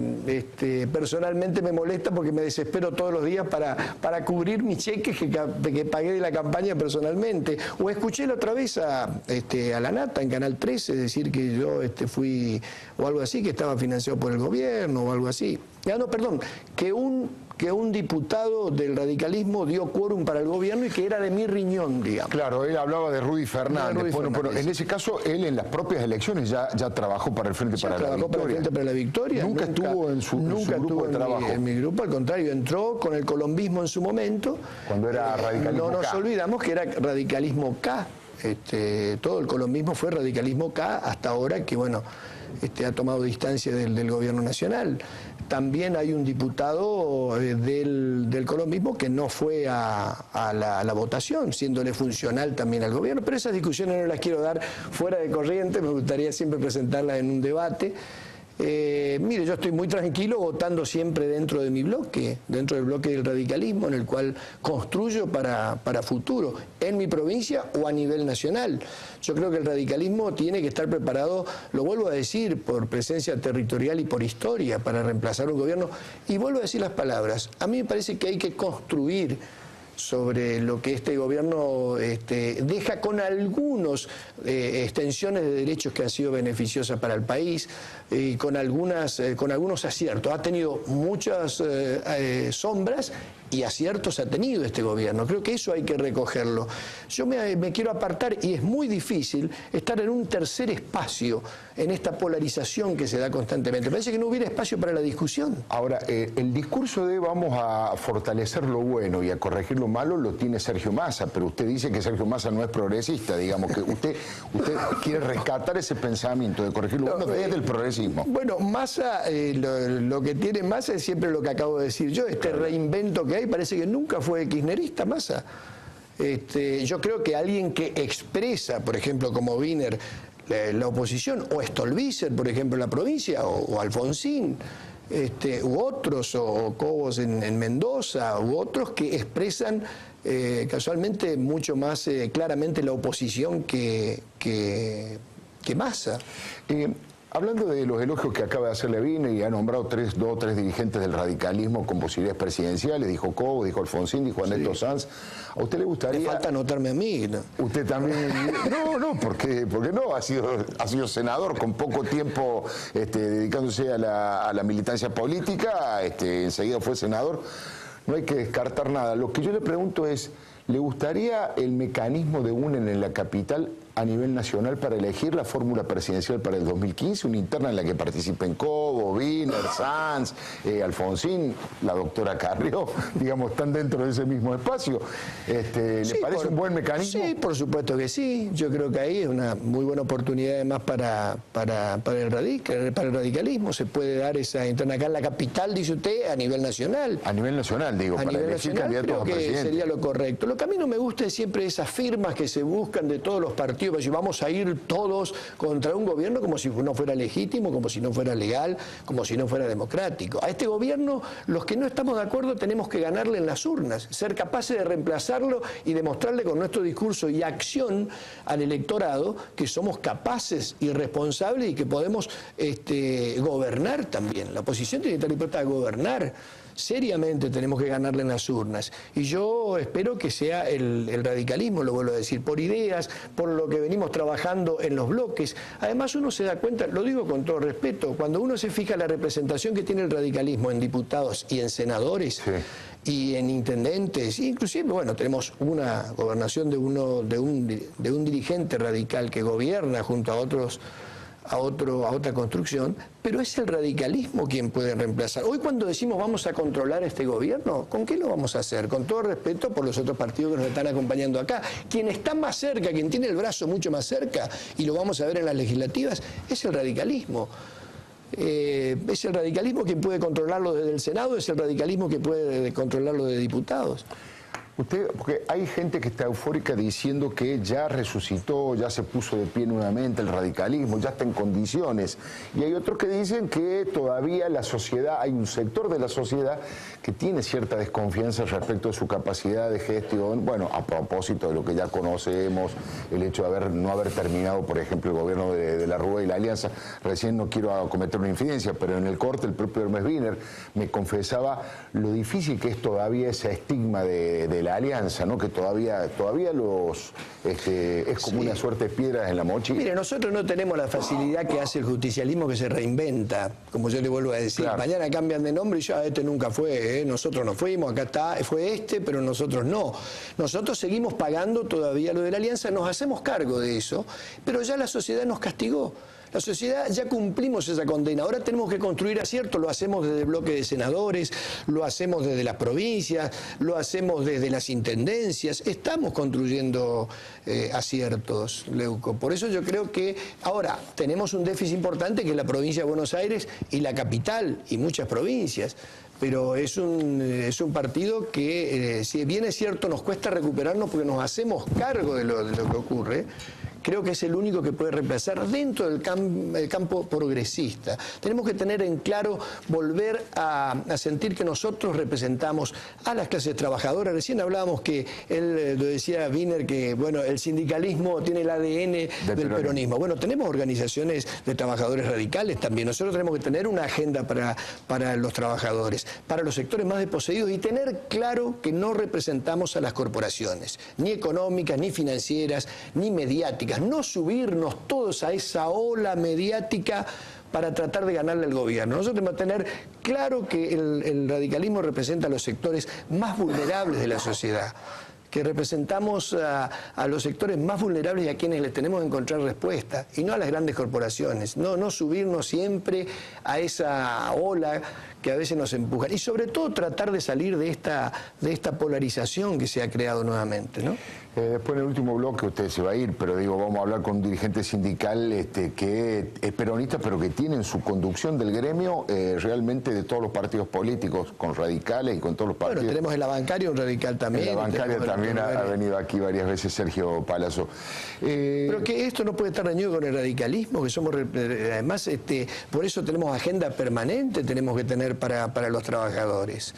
[SPEAKER 2] personalmente me molesta porque me desespero todos los días para cubrir mis cheques que pagué de la campaña personalmente. O escuché la otra vez a la Nata en Canal 13 decir que yo fui, o algo así, que estaba financiado por el gobierno o algo así. No, perdón, que un diputado del radicalismo dio quórum para el gobierno y que era de mi riñón, digamos.
[SPEAKER 1] Claro, él hablaba de Rudy Fernández. Bueno, en ese caso, él en las propias elecciones ya trabajó para el Frente para la Victoria.
[SPEAKER 2] Para el Frente para la Victoria.
[SPEAKER 1] Nunca estuvo en su grupo de trabajo.
[SPEAKER 2] En mi grupo, al contrario, entró con el colombismo en su momento.
[SPEAKER 1] Cuando era radicalismo
[SPEAKER 2] No nos
[SPEAKER 1] K.
[SPEAKER 2] olvidamos que era radicalismo K. Todo el colombismo fue radicalismo K hasta ahora que, bueno, ha tomado distancia del gobierno nacional. También hay un diputado del colombismo que no fue a la votación, siéndole funcional también al gobierno, pero esas discusiones no las quiero dar fuera de Corrientes, me gustaría siempre presentarlas en un debate. Mire, yo estoy muy tranquilo votando siempre dentro de mi bloque, dentro del bloque del radicalismo, en el cual construyo para futuro, en mi provincia o a nivel nacional. Yo creo que el radicalismo tiene que estar preparado, lo vuelvo a decir, por presencia territorial y por historia, para reemplazar un gobierno. Y vuelvo a decir las palabras, a mí me parece que hay que construir sobre lo que este gobierno deja con algunas extensiones de derechos que han sido beneficiosas para el país y con algunos aciertos. Ha tenido muchas sombras y aciertos ha tenido este gobierno. Creo que eso hay que recogerlo. Yo me quiero apartar y es muy difícil estar en un tercer espacio en esta polarización que se da constantemente. Parece que no hubiera espacio para la discusión.
[SPEAKER 1] Ahora, el discurso de vamos a fortalecer lo bueno y a corregir lo malo lo tiene Sergio Massa, pero usted dice que Sergio Massa no es progresista, digamos, que usted quiere rescatar ese pensamiento de corregir lo bueno desde el progresismo.
[SPEAKER 2] Bueno, Massa, lo que tiene Massa es siempre lo que acabo de decir yo, reinvento que hay, parece que nunca fue kirchnerista Massa. Yo creo que alguien que expresa, por ejemplo, como Wiener, la oposición, o Stolbizer, por ejemplo, en la provincia, o Alfonsín, u otros, o Cobos en Mendoza, u otros que expresan casualmente mucho más claramente la oposición que Massa.
[SPEAKER 1] Hablando de los elogios que acaba de hacerle Wiener y ha nombrado 2 o 3 dirigentes del radicalismo con posibilidades presidenciales, dijo Cobo, dijo Alfonsín, dijo Aneto Sanz, ¿a usted le gustaría...?
[SPEAKER 2] Le falta anotarme a mí, ¿no?
[SPEAKER 1] Usted también... No, porque no, ha sido senador con poco tiempo dedicándose a la militancia política, enseguida fue senador, no hay que descartar nada. Lo que yo le pregunto es, ¿le gustaría el mecanismo de UNE en la capital a nivel nacional para elegir la fórmula presidencial para el 2015, una interna en la que participen Cobo, Wiener, Sanz, Alfonsín, la doctora Carrió, digamos, están dentro de ese mismo espacio. ¿Le parece un buen mecanismo?
[SPEAKER 2] Sí, por supuesto que sí. Yo creo que ahí es una muy buena oportunidad además para el radicalismo. Se puede dar esa interna acá en la capital, dice usted, a nivel nacional.
[SPEAKER 1] A nivel nacional, digo, para elegir candidatos a presidente.
[SPEAKER 2] Creo que sería lo correcto. Lo que a mí no me gusta es siempre esas firmas que se buscan de todos los partidos, para decir, vamos a ir todos contra un gobierno como si no fuera legítimo, como si no fuera legal, como si no fuera democrático. A este gobierno, los que no estamos de acuerdo, tenemos que ganarle en las urnas, ser capaces de reemplazarlo y demostrarle con nuestro discurso y acción al electorado que somos capaces y responsables y que podemos gobernar también. La oposición tiene que estar dispuesta a gobernar. Seriamente tenemos que ganarle en las urnas. Y yo espero que sea el radicalismo, lo vuelvo a decir, por ideas, por lo que venimos trabajando en los bloques. Además uno se da cuenta, lo digo con todo respeto, cuando uno se fija la representación que tiene el radicalismo en diputados y en senadores, sí, y en intendentes, inclusive, bueno, tenemos una gobernación de un dirigente radical que gobierna junto a otra construcción, pero es el radicalismo quien puede reemplazar. Hoy cuando decimos vamos a controlar este gobierno, ¿con qué lo vamos a hacer? Con todo respeto por los otros partidos que nos están acompañando acá. Quien está más cerca, quien tiene el brazo mucho más cerca, y lo vamos a ver en las legislativas, es el radicalismo. Es el radicalismo quien puede controlarlo desde el Senado, es el radicalismo que puede controlarlo de diputados.
[SPEAKER 1] Porque hay gente que está eufórica diciendo que ya resucitó, ya se puso de pie nuevamente el radicalismo, ya está en condiciones. Y hay otros que dicen que todavía la sociedad, hay un sector de la sociedad que tiene cierta desconfianza respecto a su capacidad de gestión. Bueno, a propósito de lo que ya conocemos, el hecho de no haber terminado, por ejemplo, el gobierno de la Rúa y la Alianza. Recién no quiero cometer una infidencia, pero en el corte el propio Hermes Wiener me confesaba lo difícil que es todavía ese estigma de la alianza, ¿no? Que todavía los es como una suerte de piedras en la mochila.
[SPEAKER 2] Mire, nosotros no tenemos la facilidad que hace el justicialismo, que se reinventa, como yo le vuelvo a decir. Claro. Mañana cambian de nombre y ya este nunca fue, nosotros no fuimos, acá está, fue pero nosotros no. Nosotros seguimos pagando todavía lo de la alianza, nos hacemos cargo de eso, pero ya la sociedad nos castigó. La sociedad ya cumplimos esa condena, ahora tenemos que construir aciertos, lo hacemos desde el bloque de senadores, lo hacemos desde las provincias, lo hacemos desde las intendencias, estamos construyendo aciertos, Leuco. Por eso yo creo que ahora tenemos un déficit importante que es la provincia de Buenos Aires y la capital y muchas provincias. Pero es un partido que, si bien es cierto, nos cuesta recuperarnos porque nos hacemos cargo de lo que ocurre. Creo que es el único que puede reemplazar dentro del campo progresista. Tenemos que tener en claro, volver a sentir que nosotros representamos a las clases trabajadoras. Recién hablábamos que él lo decía Wiener, que bueno, el sindicalismo tiene el ADN del peronismo. Bueno, tenemos organizaciones de trabajadores radicales también. Nosotros tenemos que tener una agenda para los trabajadores, para los sectores más desposeídos, y tener claro que no representamos a las corporaciones, ni económicas, ni financieras, ni mediáticas. No subirnos todos a esa ola mediática para tratar de ganarle al gobierno. Nosotros tenemos que tener claro que el radicalismo representa a los sectores más vulnerables de la sociedad, que representamos a los sectores más vulnerables y a quienes les tenemos que encontrar respuesta, y no a las grandes corporaciones. No subirnos siempre a esa ola que a veces nos empujan, y sobre todo tratar de salir de esta polarización que se ha creado nuevamente, ¿no?
[SPEAKER 1] Después en el último bloque usted se va a ir, pero digo, vamos a hablar con un dirigente sindical que es peronista, pero que tiene en su conducción del gremio realmente de todos los partidos políticos, con radicales y con todos los partidos.
[SPEAKER 2] Bueno, tenemos en la bancaria un radical también.
[SPEAKER 1] En la bancaria también ha venido aquí varias veces Sergio Palazzo.
[SPEAKER 2] Pero que esto no puede estar reñido con el radicalismo, que somos, además, por eso tenemos agenda permanente, tenemos que tener para los trabajadores.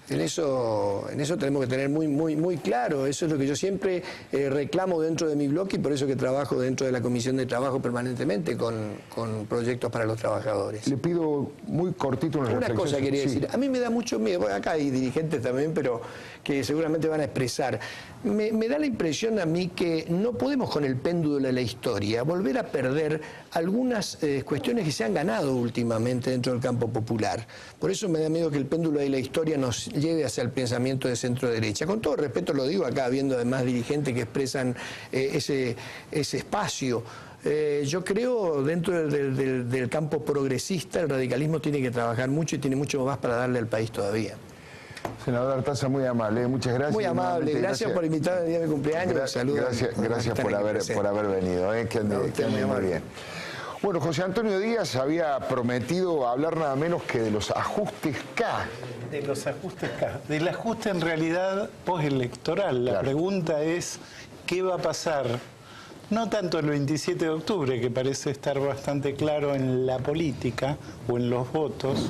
[SPEAKER 2] En eso tenemos que tener muy claro. Eso es lo que yo siempre reclamo dentro de mi bloque, y por eso que trabajo dentro de la Comisión de Trabajo permanentemente con proyectos para los trabajadores.
[SPEAKER 1] Le pido muy cortito una reflexión.
[SPEAKER 2] Una cosa quería decir. A mí me da mucho miedo, bueno, acá hay dirigentes también, pero que seguramente van a expresar. Me da la impresión a mí que no podemos, con el péndulo de la historia, volver a perder algunas cuestiones que se han ganado últimamente dentro del campo popular. Por eso me da miedo que el péndulo de la historia nos lleve hacia el pensamiento de centro derecha. Con todo respeto lo digo acá, habiendo además dirigentes que expresan ese espacio. Yo creo dentro del campo progresista el radicalismo tiene que trabajar mucho y tiene mucho más para darle al país todavía.
[SPEAKER 1] Senador Artaza, muy amable, muchas gracias.
[SPEAKER 2] Muy amable, gracias por invitarme el día de mi cumpleaños. Saludos.
[SPEAKER 1] Gracias por haber venido, que ande muy bien. Bueno, José Antonio Díaz había prometido hablar nada menos que de los ajustes K.
[SPEAKER 4] De los ajustes K. Del ajuste en realidad postelectoral. La pregunta es, ¿qué va a pasar? No tanto el 27 de octubre, que parece estar bastante claro en la política o en los votos,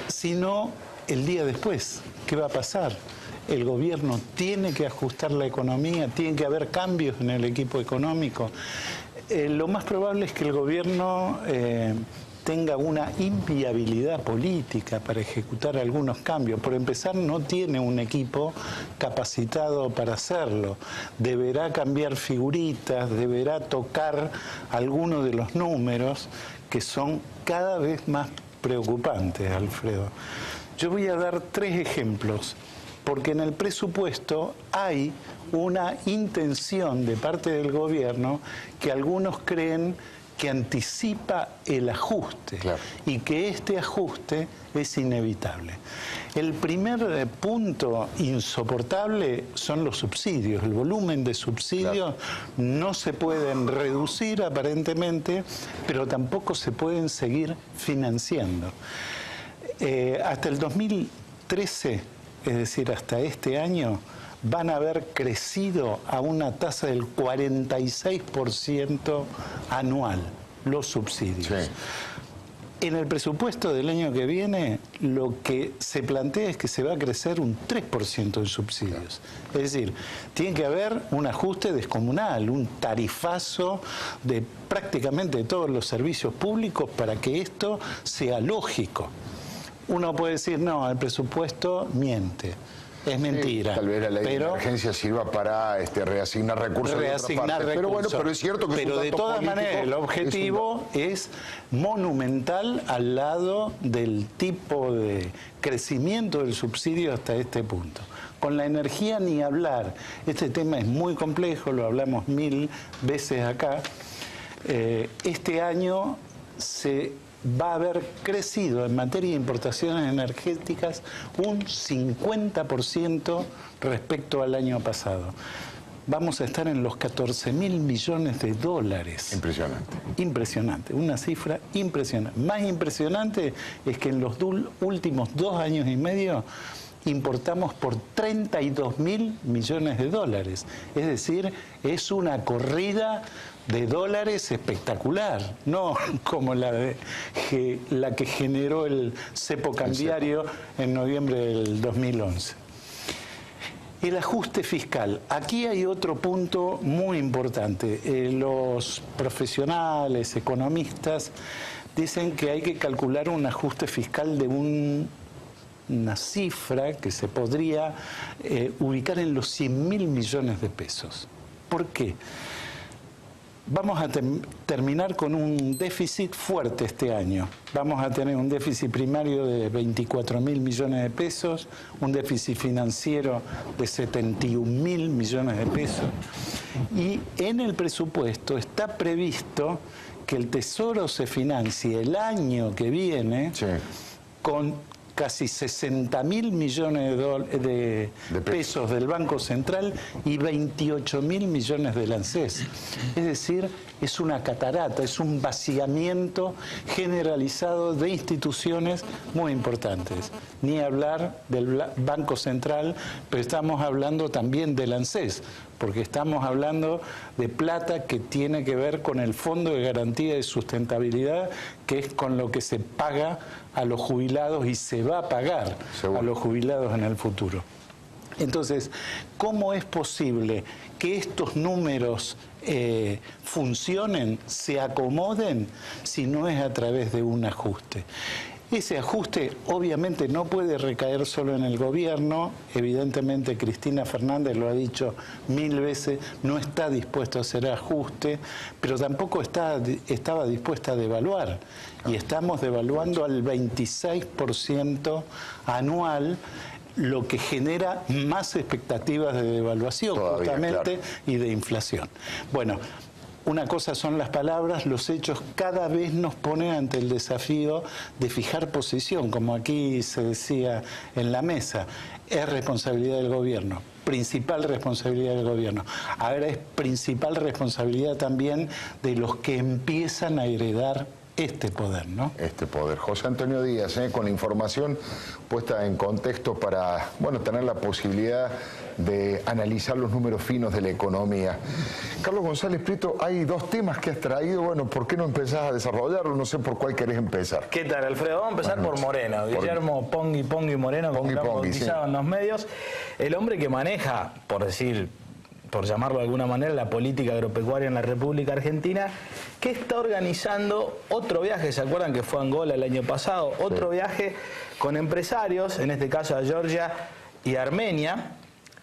[SPEAKER 4] sino el día después. ¿Qué va a pasar? El gobierno tiene que ajustar la economía, tiene que haber cambios en el equipo económico. Lo más probable es que el gobierno tenga una inviabilidad política para ejecutar algunos cambios. Por empezar, no tiene un equipo capacitado para hacerlo. Deberá cambiar figuritas, deberá tocar algunos de los números que son cada vez más preocupantes, Alfredo. Yo voy a dar 3 ejemplos, porque en el presupuesto hay una intención de parte del gobierno que algunos creen que anticipa el ajuste y que este ajuste es inevitable. El primer punto insoportable son los subsidios. El volumen de subsidios no se pueden reducir aparentemente, pero tampoco se pueden seguir financiando. Hasta el 2013, es decir, hasta este año, van a haber crecido a una tasa del 46% anual los subsidios. Sí. En el presupuesto del año que viene, lo que se plantea es que se va a crecer un 3% en subsidios. Es decir, tiene que haber un ajuste descomunal, un tarifazo de prácticamente todos los servicios públicos para que esto sea lógico. Uno puede decir, no, el presupuesto miente. Es mentira.
[SPEAKER 1] Tal vez la ley de emergencia sirva para reasignar recursos. Pero bueno, pero es cierto que
[SPEAKER 4] pero de todas maneras, el objetivo es monumental al lado del tipo de crecimiento del subsidio hasta este punto. Con la energía ni hablar. Este tema es muy complejo, lo hablamos 1000 veces acá. Este año se va a haber crecido en materia de importaciones energéticas un 50% respecto al año pasado. Vamos a estar en los 14.000 millones de dólares.
[SPEAKER 1] Impresionante.
[SPEAKER 4] Impresionante, una cifra impresionante. Más impresionante es que en los últimos 2 años y medio importamos por 32.000 millones de dólares. Es decir, es una corrida de dólares espectacular, no como la que generó el cepo cambiario en noviembre del 2011. El ajuste fiscal. Aquí hay otro punto muy importante. Los profesionales, economistas, dicen que hay que calcular un ajuste fiscal de una cifra que se podría ubicar en los 100.000 millones de pesos. ¿Por qué? Vamos a terminar con un déficit fuerte este año. Vamos a tener un déficit primario de 24.000 millones de pesos, un déficit financiero de 71.000 millones de pesos. Y en el presupuesto está previsto que el Tesoro se financie el año que viene con casi 60.000 millones de pesos del Banco Central y 28.000 millones del ANSES. Es decir, es una catarata, es un vaciamiento generalizado de instituciones muy importantes. Ni hablar del Banco Central, pero estamos hablando también del ANSES, porque estamos hablando de plata que tiene que ver con el Fondo de Garantía de Sustentabilidad, que es con lo que se paga a los jubilados y se va a pagar a los jubilados en el futuro. Entonces, ¿cómo es posible que estos números funcionen, se acomoden, si no es a través de un ajuste? Ese ajuste obviamente no puede recaer solo en el gobierno. Evidentemente Cristina Fernández lo ha dicho 1000 veces, no está dispuesto a hacer ajuste, pero tampoco estaba dispuesta a devaluar. Y estamos devaluando al 26% anual, lo que genera más expectativas de devaluación justamente, claro, y de inflación. Bueno, una cosa son las palabras, los hechos cada vez nos ponen ante el desafío de fijar posición, como aquí se decía en la mesa. Es responsabilidad del gobierno, principal responsabilidad del gobierno. Ahora es principal responsabilidad también de los que empiezan a heredar este poder, ¿no? Este poder. José Antonio Díaz, con la información puesta en contexto para, bueno, tener la posibilidad de analizar los números finos de la economía. Carlos González Prieto, hay dos temas que has traído, bueno, ¿por qué no empezás a desarrollarlo? No sé por cuál querés empezar.
[SPEAKER 5] ¿Qué tal, Alfredo? Vamos a empezar por Moreno, Guillermo Pongui Moreno, como lo han bautizado en los medios, el hombre que maneja, por llamarlo de alguna manera, la política agropecuaria en la República Argentina, que está organizando otro viaje. ¿Se acuerdan que fue a Angola el año pasado? Otro viaje con empresarios, en este caso a Georgia y Armenia,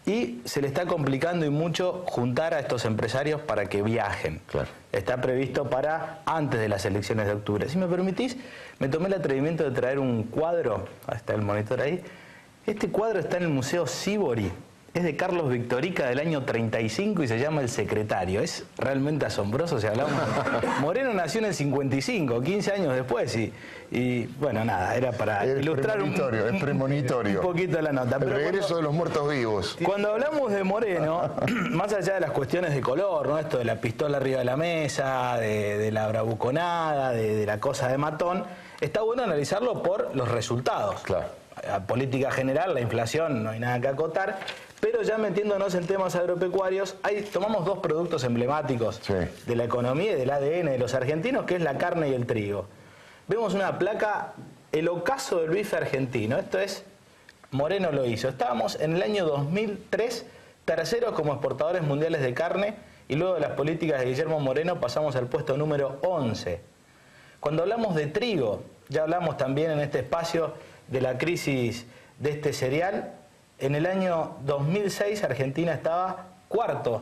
[SPEAKER 5] y se le está complicando y mucho juntar a estos empresarios para que viajen. Claro. Está previsto para antes de las elecciones de octubre. Si me permitís, me tomé el atrevimiento de traer un cuadro, ahí está el monitor ahí. Este cuadro está en el Museo Sívori. Es de Carlos Victorica del año 35 y se llama El Secretario. Es realmente asombroso si hablamos. Moreno nació en el 55, 15 años después, y bueno, nada, era para ilustrar un poquito la nota.
[SPEAKER 1] El regreso de los muertos vivos.
[SPEAKER 5] Cuando hablamos de Moreno, más allá de las cuestiones de color, ¿no? Esto de la pistola arriba de la mesa, de la bravuconada, de la cosa de matón, está bueno analizarlo por los resultados. Claro. La política general, la inflación, no hay nada que acotar. Pero ya metiéndonos en temas agropecuarios, tomamos dos productos emblemáticos de la economía y del ADN de los argentinos, que es la carne y el trigo. Vemos una placa, el ocaso del bife argentino. Esto es, Moreno lo hizo. Estábamos en el año 2003, terceros como exportadores mundiales de carne, y luego de las políticas de Guillermo Moreno pasamos al puesto número 11. Cuando hablamos de trigo, ya hablamos también en este espacio de la crisis de este cereal. En el año 2006 Argentina estaba cuarto.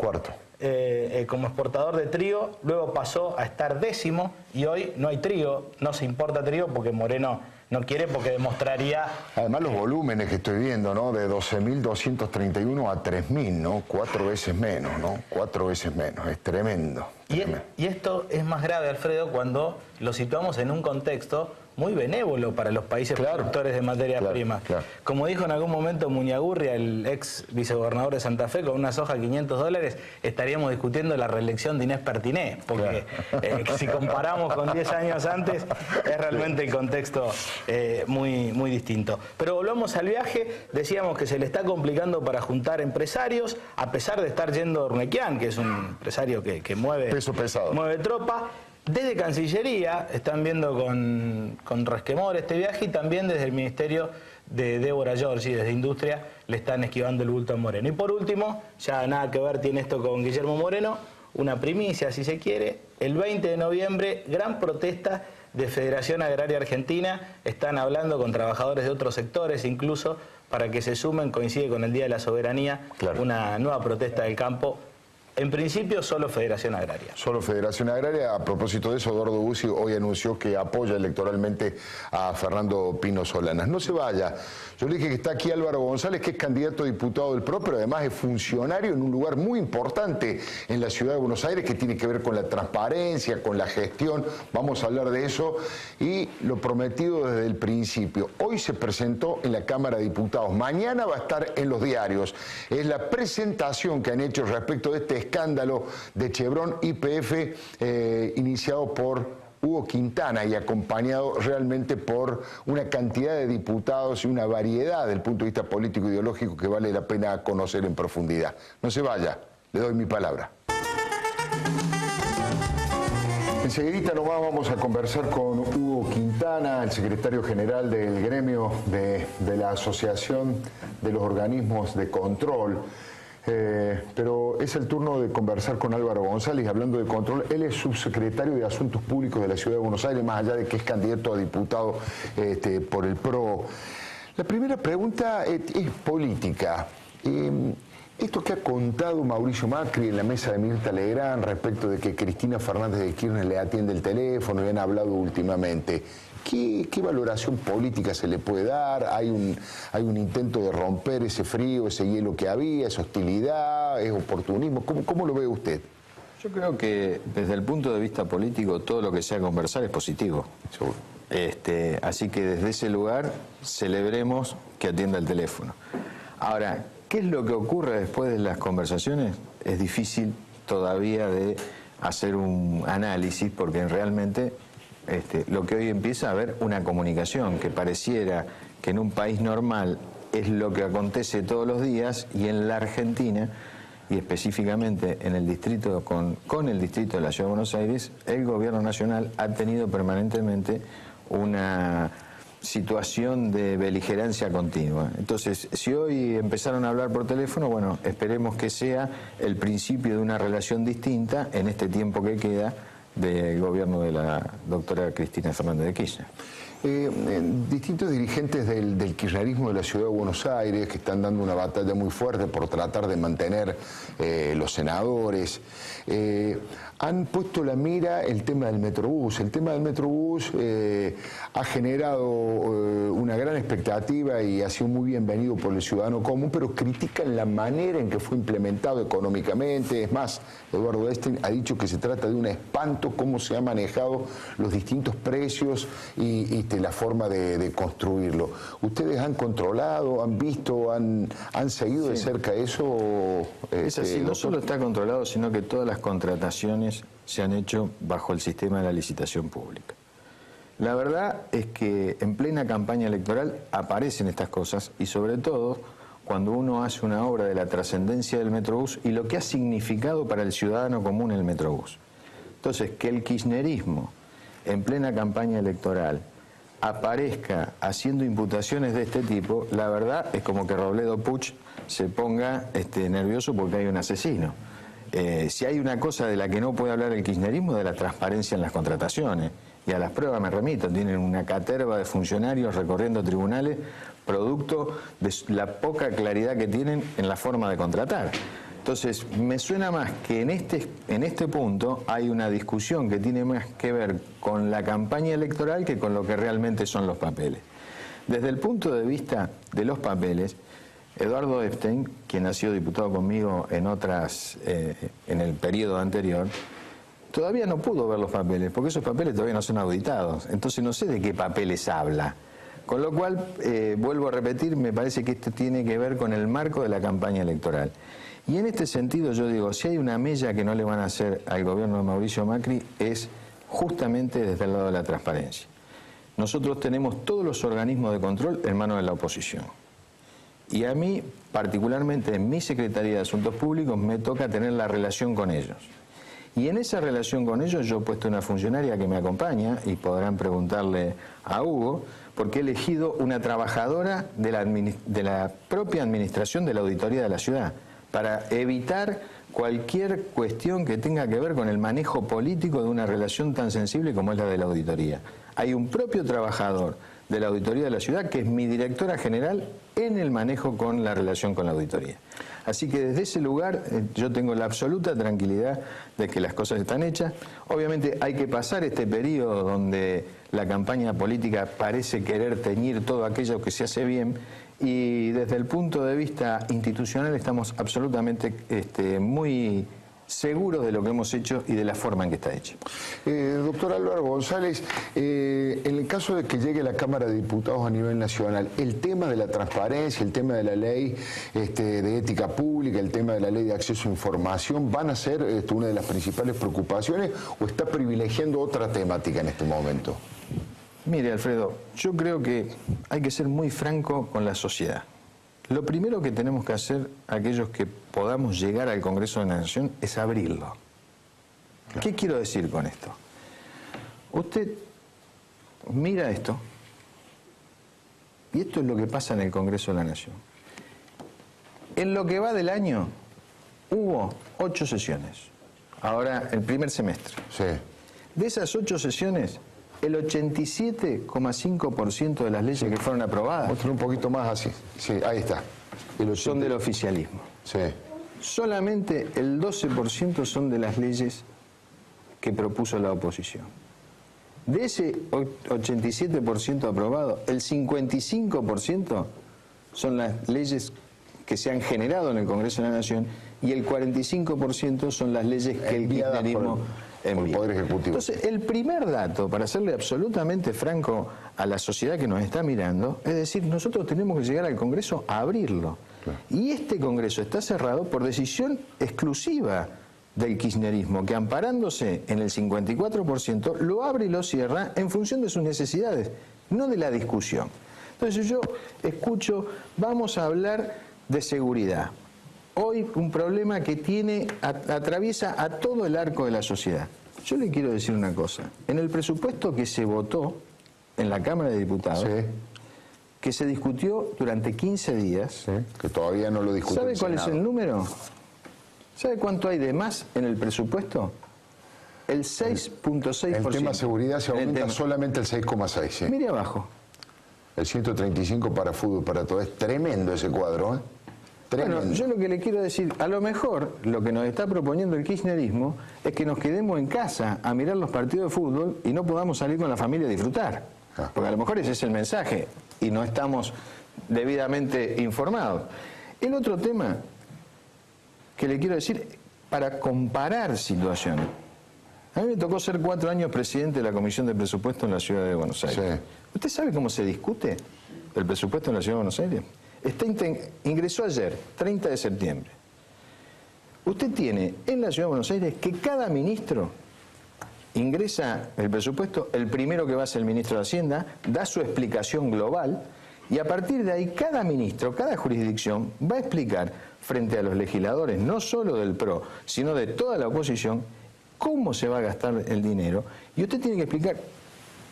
[SPEAKER 5] Como exportador de trigo, luego pasó a estar 10º y hoy no hay trigo, no se importa trigo porque Moreno no quiere, porque demostraría...
[SPEAKER 1] Además los volúmenes que estoy viendo, ¿no? De 12.231 a 3.000, ¿no? 4 veces menos, ¿no? 4 veces menos, es tremendo.
[SPEAKER 5] Y esto es más grave, Alfredo, cuando lo situamos en un contexto muy benévolo para los países productores de materias primas. Como dijo en algún momento Muñagurria, el ex vicegobernador de Santa Fe, con una soja $500 estaríamos discutiendo la reelección de Inés Pertiné, porque si comparamos con 10 años antes, es realmente el contexto muy distinto. Pero volvamos al viaje, decíamos que se le está complicando para juntar empresarios, a pesar de estar yendo Urnequian, que es un empresario que mueve
[SPEAKER 1] peso pesado,
[SPEAKER 5] mueve tropa. Desde Cancillería están viendo con resquemor este viaje, y también desde el Ministerio de Débora Giorgi, desde Industria, le están esquivando el bulto a Moreno. Y por último, ya nada que ver tiene esto con Guillermo Moreno, una primicia si se quiere, el 20 de noviembre, gran protesta de Federación Agraria Argentina, están hablando con trabajadores de otros sectores incluso, para que se sumen, coincide con el Día de la Soberanía, una nueva protesta del campo. En principio, solo Federación Agraria.
[SPEAKER 1] Solo Federación Agraria. A propósito de eso, Eduardo Bussi hoy anunció que apoya electoralmente a Fernando Pino Solanas. No se vaya. Yo le dije que está aquí Álvaro González, que es candidato a diputado del PRO, pero además es funcionario en un lugar muy importante en la ciudad de Buenos Aires, que tiene que ver con la transparencia, con la gestión. Vamos a hablar de eso. Y lo prometido desde el principio. Hoy se presentó en la Cámara de Diputados. Mañana va a estar en los diarios. Es la presentación que han hecho respecto de este escándalo de Chevron YPF, iniciado por Hugo Quintana y acompañado realmente por una cantidad de diputados y una variedad desde el punto de vista político e ideológico que vale la pena conocer en profundidad. No se vaya, le doy mi palabra. Enseguidita nomás vamos a conversar con Hugo Quintana, el secretario general del gremio de la Asociación de los Organismos de Control. Pero es el turno de conversar con Álvaro González, hablando de control. Él es subsecretario de Asuntos Públicos de la Ciudad de Buenos Aires, más allá de que es candidato a diputado por el PRO. La primera pregunta es política. Esto que ha contado Mauricio Macri en la mesa de Mirta Legrand respecto de que Cristina Fernández de Kirchner le atiende el teléfono y han hablado últimamente, ¿qué valoración política se le puede dar? ¿Hay un intento de romper ese frío, ese hielo que había, esa hostilidad, es oportunismo? ¿Cómo lo ve usted?
[SPEAKER 6] Yo creo que desde el punto de vista político todo lo que sea conversar es positivo.
[SPEAKER 1] Seguro.
[SPEAKER 6] Así que desde ese lugar celebremos que atienda el teléfono. Ahora, ¿qué es lo que ocurre después de las conversaciones? Es difícil todavía de hacer un análisis porque realmente lo que hoy empieza a haber una comunicación que pareciera que en un país normal es lo que acontece todos los días y en la Argentina y específicamente en el distrito con el distrito de la Ciudad de Buenos Aires, el gobierno nacional ha tenido permanentemente una situación de beligerancia continua. Entonces, si hoy empezaron a hablar por teléfono, bueno, esperemos que sea el principio de una relación distinta en este tiempo que queda del gobierno de la doctora Cristina Fernández de Kirchner.
[SPEAKER 1] Distintos dirigentes del kirchnerismo de la Ciudad de Buenos Aires que están dando una batalla muy fuerte por tratar de mantener los senadores, han puesto la mira el tema del Metrobús. El tema del Metrobús ha generado una gran expectativa y ha sido muy bienvenido por el ciudadano común, pero critican la manera en que fue implementado económicamente. Es más, Eduardo Epstein ha dicho que se trata de un espanto cómo se han manejado los distintos precios y la forma de construirlo. ¿Ustedes han controlado, han visto, han seguido de cerca eso?
[SPEAKER 6] Es así, no solo está controlado, sino que todas las contrataciones se han hecho bajo el sistema de la licitación pública. La verdad es que en plena campaña electoral aparecen estas cosas y sobre todo cuando uno hace una obra de la trascendencia del Metrobús y lo que ha significado para el ciudadano común el Metrobús. Entonces, que el kirchnerismo en plena campaña electoral aparezca haciendo imputaciones de este tipo, la verdad es como que Robledo Puch se ponga nervioso porque hay un asesino. Si hay una cosa de la que no puede hablar el kirchnerismo, de la transparencia en las contrataciones. Y a las pruebas me remito, tienen una caterva de funcionarios recorriendo tribunales producto de la poca claridad que tienen en la forma de contratar. Entonces, me suena más que en este punto hay una discusión que tiene más que ver con la campaña electoral que con lo que realmente son los papeles. Desde el punto de vista de los papeles, Eduardo Epstein, quien ha sido diputado conmigo en el periodo anterior, todavía no pudo ver los papeles, porque esos papeles todavía no son auditados. Entonces no sé de qué papeles habla. Con lo cual, vuelvo a repetir, me parece que esto tiene que ver con el marco de la campaña electoral. Y en este sentido yo digo, si hay una mella que no le van a hacer al gobierno de Mauricio Macri, es justamente desde el lado de la transparencia. Nosotros tenemos todos los organismos de control en manos de la oposición. Y a mí, particularmente en mi Secretaría de Asuntos Públicos, me toca tener la relación con ellos. Y en esa relación con ellos yo he puesto una funcionaria que me acompaña, y podrán preguntarle a Hugo, porque he elegido una trabajadora de la propia administración de la auditoría de la ciudad, para evitar cualquier cuestión que tenga que ver con el manejo político de una relación tan sensible como es la de la auditoría. Hay un propio trabajador de la auditoría de la ciudad que es mi directora general en el manejo con la relación con la auditoría. Así que desde ese lugar yo tengo la absoluta tranquilidad de que las cosas están hechas. Obviamente hay que pasar este periodo donde la campaña política parece querer teñir todo aquello que se hace bien, y desde el punto de vista institucional estamos absolutamente muy seguros de lo que hemos hecho y de la forma en que está hecho.
[SPEAKER 1] Doctor Álvaro González, en el caso de que llegue a la Cámara de Diputados a nivel nacional, el tema de la transparencia, el tema de la ley de ética pública, el tema de la ley de acceso a información, ¿van a ser una de las principales preocupaciones o está privilegiando otra temática en este momento?
[SPEAKER 6] Mire, Alfredo, yo creo que hay que ser muy franco con la sociedad. Lo primero que tenemos que hacer, aquellos que podamos llegar al Congreso de la Nación, es abrirlo. Claro. ¿Qué quiero decir con esto? Usted mira esto, y esto es lo que pasa en el Congreso de la Nación. En lo que va del año, hubo 8 sesiones. Ahora, el primer semestre.
[SPEAKER 1] Sí.
[SPEAKER 6] De esas 8 sesiones, el 87,5% de las leyes que fueron aprobadas
[SPEAKER 1] Muestra un poquito más así. Sí, ahí está.
[SPEAKER 6] son del oficialismo.
[SPEAKER 1] Sí.
[SPEAKER 6] Solamente el 12% son de las leyes que propuso la oposición. De ese 87% aprobado, el 55% son las leyes que se han generado en el Congreso de la Nación y el 45% son las leyes que el
[SPEAKER 1] Enviadas
[SPEAKER 6] kirchnerismo
[SPEAKER 1] por el
[SPEAKER 6] envía.
[SPEAKER 1] Poder Ejecutivo.
[SPEAKER 6] Entonces, el primer dato, para serle absolutamente franco a la sociedad que nos está mirando, es decir, nosotros tenemos que llegar al Congreso a abrirlo.
[SPEAKER 1] Claro.
[SPEAKER 6] Y este Congreso está cerrado por decisión exclusiva del kirchnerismo, que amparándose en el 54%, lo abre y lo cierra en función de sus necesidades, no de la discusión. Entonces yo escucho, vamos a hablar de seguridad. Hoy un problema que atraviesa a todo el arco de la sociedad. Yo le quiero decir una cosa. En el presupuesto que se votó en la Cámara de Diputados,
[SPEAKER 1] Sí.
[SPEAKER 6] que se discutió durante 15 días,
[SPEAKER 1] Sí. Que todavía no lo discutió.
[SPEAKER 6] ¿sabe
[SPEAKER 1] el
[SPEAKER 6] cuál es
[SPEAKER 1] Senado.
[SPEAKER 6] el número? ¿Sabe cuánto hay de más en el presupuesto? El 6,6%.
[SPEAKER 1] El tema seguridad se
[SPEAKER 6] En el
[SPEAKER 1] aumenta
[SPEAKER 6] tema.
[SPEAKER 1] solamente el 6,6. Sí.
[SPEAKER 6] Mire abajo.
[SPEAKER 1] El 135 para fútbol, para todo. Es tremendo ese cuadro, ¿eh? Tremendo.
[SPEAKER 6] Bueno, yo lo que le quiero decir, a lo mejor lo que nos está proponiendo el kirchnerismo es que nos quedemos en casa a mirar los partidos de fútbol y no podamos salir con la familia a disfrutar.
[SPEAKER 1] Ah.
[SPEAKER 6] Porque a lo mejor ese es el mensaje y no estamos debidamente informados. El otro tema que le quiero decir, para comparar situaciones. A mí me tocó ser 4 años presidente de la Comisión de Presupuesto en la Ciudad de Buenos Aires.
[SPEAKER 1] Sí.
[SPEAKER 6] ¿Usted sabe cómo se discute el presupuesto en la Ciudad de Buenos Aires? Ingresó ayer, 30 de septiembre. Usted tiene en la Ciudad de Buenos Aires que cada ministro ingresa el presupuesto, el primero que va a ser el ministro de Hacienda, da su explicación global y a partir de ahí cada ministro, cada jurisdicción va a explicar frente a los legisladores, no solo del PRO, sino de toda la oposición, cómo se va a gastar el dinero y usted tiene que explicar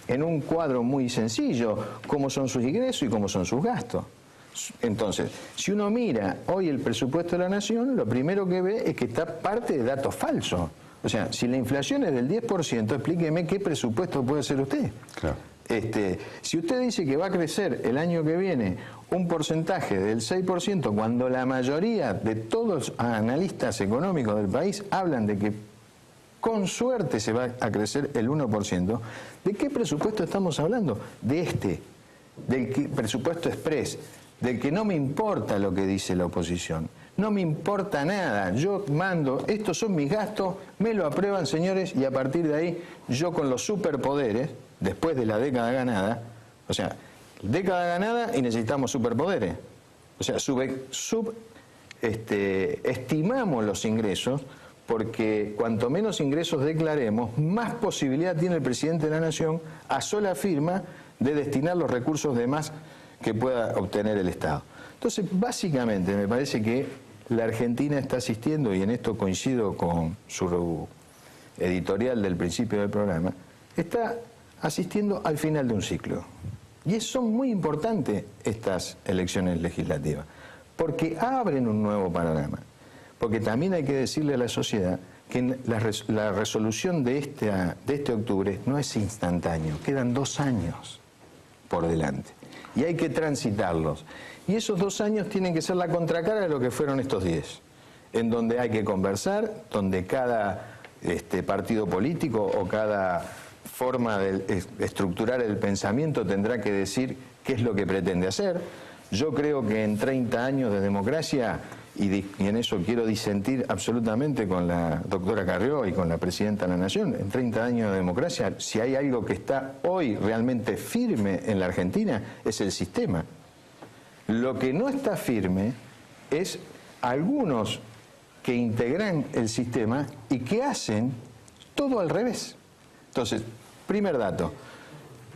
[SPEAKER 6] en un cuadro muy sencillo cómo son sus ingresos y cómo son sus gastos. Entonces, si uno mira hoy el presupuesto de la Nación, lo primero que ve es que está parte de datos falsos. O sea, si la inflación es del 10%, explíqueme qué presupuesto puede hacer usted.
[SPEAKER 1] Claro.
[SPEAKER 6] Si usted dice que va a crecer el año que viene un porcentaje del 6%, cuando la mayoría de todos los analistas económicos del país hablan de que con suerte se va a crecer el 1%, ¿de qué presupuesto estamos hablando? Del presupuesto express, del que no me importa lo que dice la oposición. No me importa nada, yo mando, estos son mis gastos, me lo aprueban señores y a partir de ahí yo con los superpoderes, después de la década ganada, o sea, década ganada y necesitamos superpoderes, o sea, estimamos los ingresos porque cuanto menos ingresos declaremos, más posibilidad tiene el presidente de la Nación a sola firma de destinar los recursos de más que pueda obtener el Estado. Entonces, básicamente, me parece que la Argentina está asistiendo, y en esto coincido con su editorial del principio del programa, está asistiendo al final de un ciclo. Y son muy importantes estas elecciones legislativas, porque abren un nuevo panorama. Porque también hay que decirle a la sociedad que la resolución de este octubre no es instantáneo, quedan 2 años por delante. Y hay que transitarlos. Y esos 2 años tienen que ser la contracara de lo que fueron estos 10, en donde hay que conversar, donde cada partido político o cada forma de estructurar el pensamiento tendrá que decir qué es lo que pretende hacer. Yo creo que en 30 años de democracia, y en eso quiero disentir absolutamente con la doctora Carrió y con la presidenta de la Nación, en 30 años de democracia, si hay algo que está hoy realmente firme en la Argentina, es el sistema. Lo que no está firme es algunos que integran el sistema y que hacen todo al revés. Entonces, primer dato,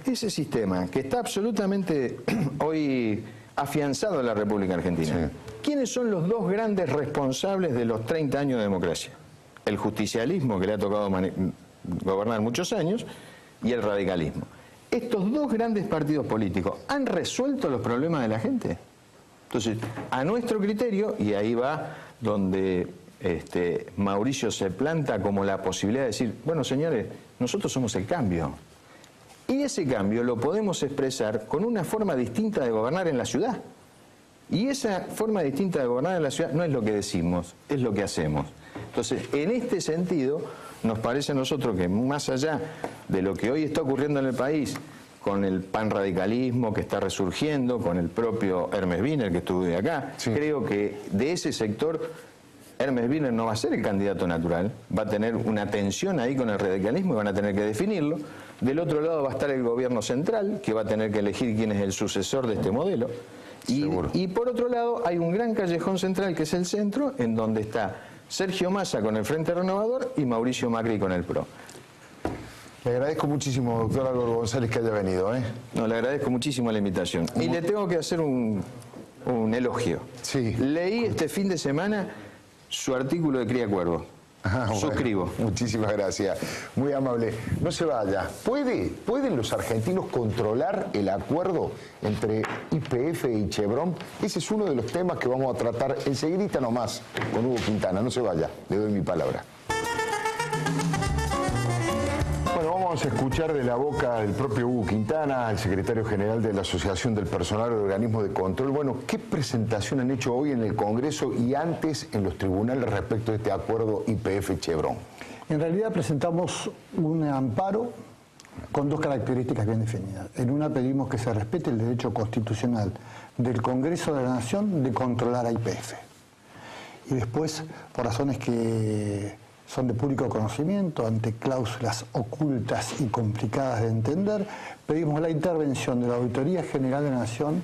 [SPEAKER 6] ese sistema que está absolutamente hoy afianzado en la República Argentina, sí. ¿Quiénes son los 2 grandes responsables de los 30 años de democracia? El justicialismo, que le ha tocado gobernar muchos años, y el radicalismo. Estos 2 grandes partidos políticos han resuelto los problemas de la gente. Entonces, a nuestro criterio, y ahí va donde Mauricio se planta como la posibilidad de decir, bueno, señores, nosotros somos el cambio. Y ese cambio lo podemos expresar con una forma distinta de gobernar en la ciudad. Y esa forma distinta de gobernar en la ciudad no es lo que decimos, es lo que hacemos. Entonces, en este sentido, nos parece a nosotros que más allá de lo que hoy está ocurriendo en el país, con el panradicalismo que está resurgiendo, con el propio Hermes Wiener que estuvo de acá, sí, creo que de ese sector Hermes Wiener no va a ser el candidato natural, va a tener una tensión ahí con el radicalismo y van a tener que definirlo. Del otro lado va a estar el gobierno central, que va a tener que elegir quién es el sucesor de este modelo. Y por otro lado hay un gran callejón central que es el centro, en donde está Sergio Massa con el Frente Renovador y Mauricio Macri con el PRO.
[SPEAKER 1] Le agradezco muchísimo, doctor Álvaro González, que haya venido.
[SPEAKER 6] No, le agradezco muchísimo la invitación. Y le tengo que hacer un elogio.
[SPEAKER 1] Sí.
[SPEAKER 6] Leí este fin de semana su artículo de Cría Cuervo.
[SPEAKER 1] Bueno,
[SPEAKER 6] suscribo.
[SPEAKER 1] Muchísimas gracias. Muy amable. No se vaya. ¿Pueden los argentinos controlar el acuerdo entre YPF y Chevron? Ese es uno de los temas que vamos a tratar enseguidita nomás con Hugo Quintana. No se vaya. Le doy mi palabra. Bueno, vamos a escuchar de la boca del propio Hugo Quintana, el secretario general de la Asociación del Personal de Organismos de Control. Bueno, ¿qué presentación han hecho hoy en el Congreso y antes en los tribunales respecto de este acuerdo YPF-Chevron?
[SPEAKER 7] En realidad presentamos un amparo con dos características bien definidas. En una pedimos que se respete el derecho constitucional del Congreso de la Nación de controlar a YPF. Y después, por razones que son de público conocimiento, ante cláusulas ocultas y complicadas de entender, pedimos la intervención de la Auditoría General de la Nación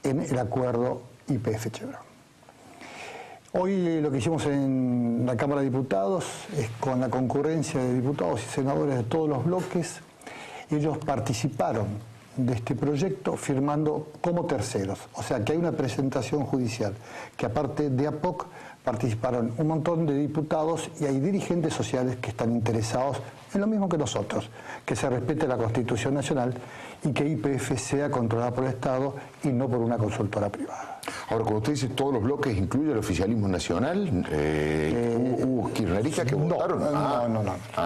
[SPEAKER 7] en el acuerdo YPF-Chevron. Hoy lo que hicimos en la Cámara de Diputados es con la concurrencia de diputados y senadores de todos los bloques. Ellos participaron de este proyecto firmando como terceros, o sea que hay una presentación judicial que aparte de APOC participaron un montón de diputados y hay dirigentes sociales que están interesados en lo mismo que nosotros, que se respete la Constitución Nacional y que YPF sea controlada por el Estado y no por una consultora privada.
[SPEAKER 1] Ahora, cuando usted dice todos los bloques, ¿incluye el oficialismo nacional? ¿Hubo kirchneristas que votaron?
[SPEAKER 7] No.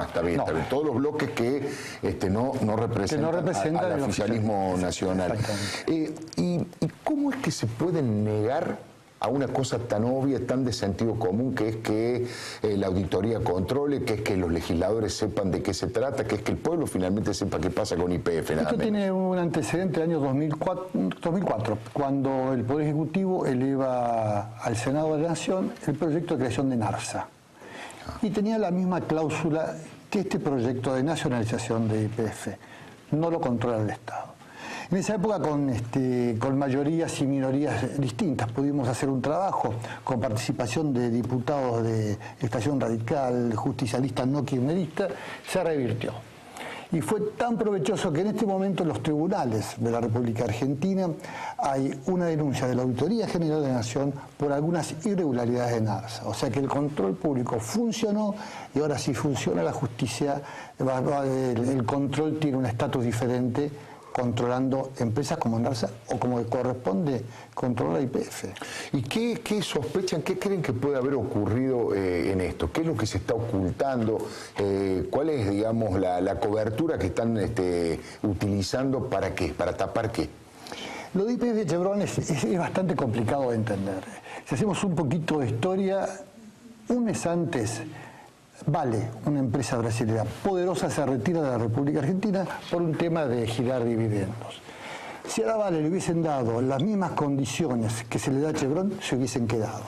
[SPEAKER 1] Está bien, está bien. Todos los bloques que no representan al oficialismo nacional. ¿Y cómo es que se pueden negar a una cosa tan obvia, tan de sentido común, que es que la auditoría controle, que es que los legisladores sepan de qué se trata, que es que el pueblo finalmente sepa qué pasa con YPF?
[SPEAKER 7] Esto tiene un antecedente del año 2004, cuando el Poder Ejecutivo eleva al Senado de la Nación el proyecto de creación de NARSA. Y tenía la misma cláusula que este proyecto de nacionalización de YPF. No lo controla el Estado. En esa época, con mayorías y minorías distintas, pudimos hacer un trabajo con participación de diputados de Estación Radical, justicialista, no kirchnerista, se revirtió. Y fue tan provechoso que en este momento en los tribunales de la República Argentina hay una denuncia de la Auditoría General de la Nación por algunas irregularidades de NARSA. O sea que el control público funcionó y ahora si funciona la justicia, el control tiene un estatus diferente, controlando empresas como NARSA o como corresponde controlar YPF.
[SPEAKER 1] ¿Y qué sospechan, qué creen que puede haber ocurrido en esto? ¿Qué es lo que se está ocultando? ¿Cuál es, digamos, la cobertura que están utilizando para qué? ¿Para tapar qué?
[SPEAKER 7] Lo de YPF Chevron es bastante complicado de entender. Si hacemos un poquito de historia, un mes antes, Vale, una empresa brasileña poderosa, se retira de la República Argentina por un tema de girar dividendos. Si a la Vale le hubiesen dado las mismas condiciones que se le da a Chevron, se hubiesen quedado.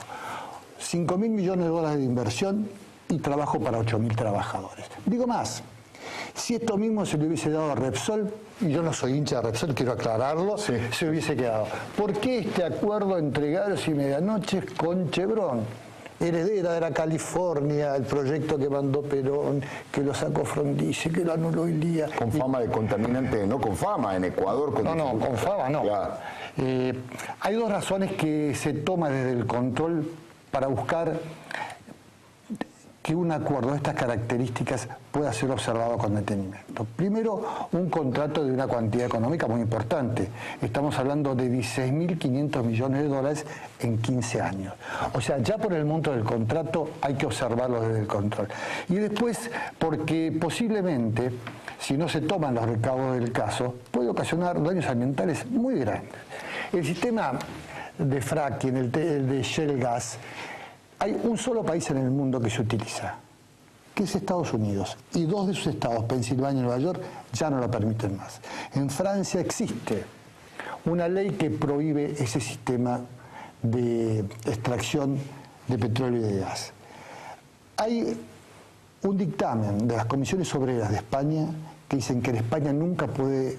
[SPEAKER 7] 5.000 millones de dólares de inversión y trabajo para 8.000 trabajadores. Digo más, si esto mismo se le hubiese dado a Repsol, y yo no soy hincha de Repsol, quiero aclararlo, sí, se hubiese quedado. ¿Por qué este acuerdo entre Gallos y Medianoches con Chevron? Heredera de la California, el proyecto que mandó Perón, que lo sacó Frondizi, que lo anuló Ilía.
[SPEAKER 1] Con fama de contaminante, no con fama, en Ecuador.
[SPEAKER 7] Con fama no. Claro. Hay dos razones que se toma desde el control para buscar que un acuerdo de estas características pueda ser observado con detenimiento. Primero, un contrato de una cuantía económica muy importante. Estamos hablando de 16.500 millones de dólares en 15 años. O sea, ya por el monto del contrato hay que observarlo desde el control. Y después, porque posiblemente, si no se toman los recaudos del caso, puede ocasionar daños ambientales muy grandes. El sistema de fracking, el de shale gas, hay un solo país en el mundo que se utiliza, que es Estados Unidos, y 2 de sus estados, Pensilvania y Nueva York, ya no lo permiten más. En Francia existe una ley que prohíbe ese sistema de extracción de petróleo y de gas. Hay un dictamen de las comisiones obreras de España que dicen que en España nunca puede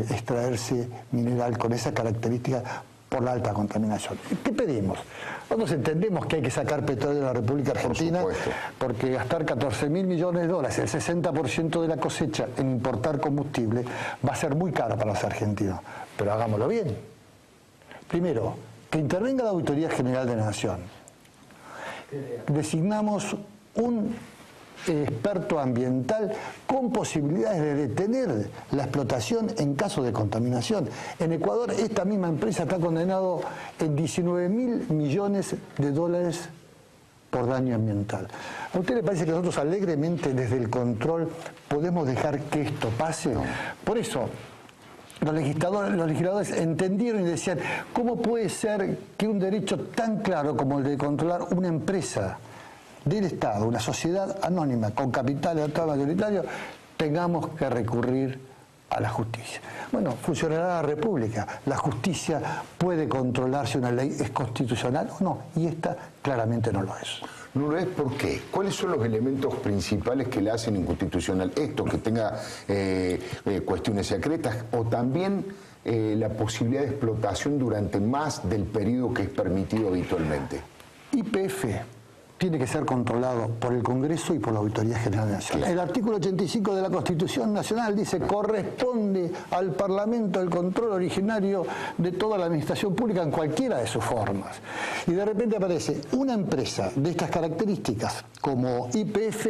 [SPEAKER 7] extraerse mineral con esa característica por la alta contaminación. ¿Qué pedimos? Nosotros entendemos que hay que sacar petróleo de la República Argentina porque gastar 14.000 millones de dólares, el 60% de la cosecha en importar combustible, va a ser muy caro para los argentinos. Pero hagámoslo bien. Primero, que intervenga la Auditoría General de la Nación. Designamos un experto ambiental con posibilidades de detener la explotación en caso de contaminación. En Ecuador esta misma empresa está condenado en 19.000 millones de dólares por daño ambiental. ¿A usted le parece que nosotros alegremente desde el control podemos dejar que esto pase? Por eso los legisladores entendieron y decían, ¿cómo puede ser que un derecho tan claro como el de controlar una empresa del Estado, una sociedad anónima con capital actual mayoritario, tengamos que recurrir a la justicia? Bueno, funcionará la República. La justicia puede controlar si una ley es constitucional o no, y esta claramente no lo es.
[SPEAKER 1] No lo es, ¿por qué? ¿Cuáles son los elementos principales que la hacen inconstitucional? Esto, que tenga cuestiones secretas, o también la posibilidad de explotación durante más del periodo que es permitido habitualmente.
[SPEAKER 7] YPF tiene que ser controlado por el Congreso y por la Auditoría General de la Nación. El artículo 85 de la Constitución Nacional dice: corresponde al Parlamento el control originario de toda la administración pública en cualquiera de sus formas. Y de repente aparece una empresa de estas características como YPF,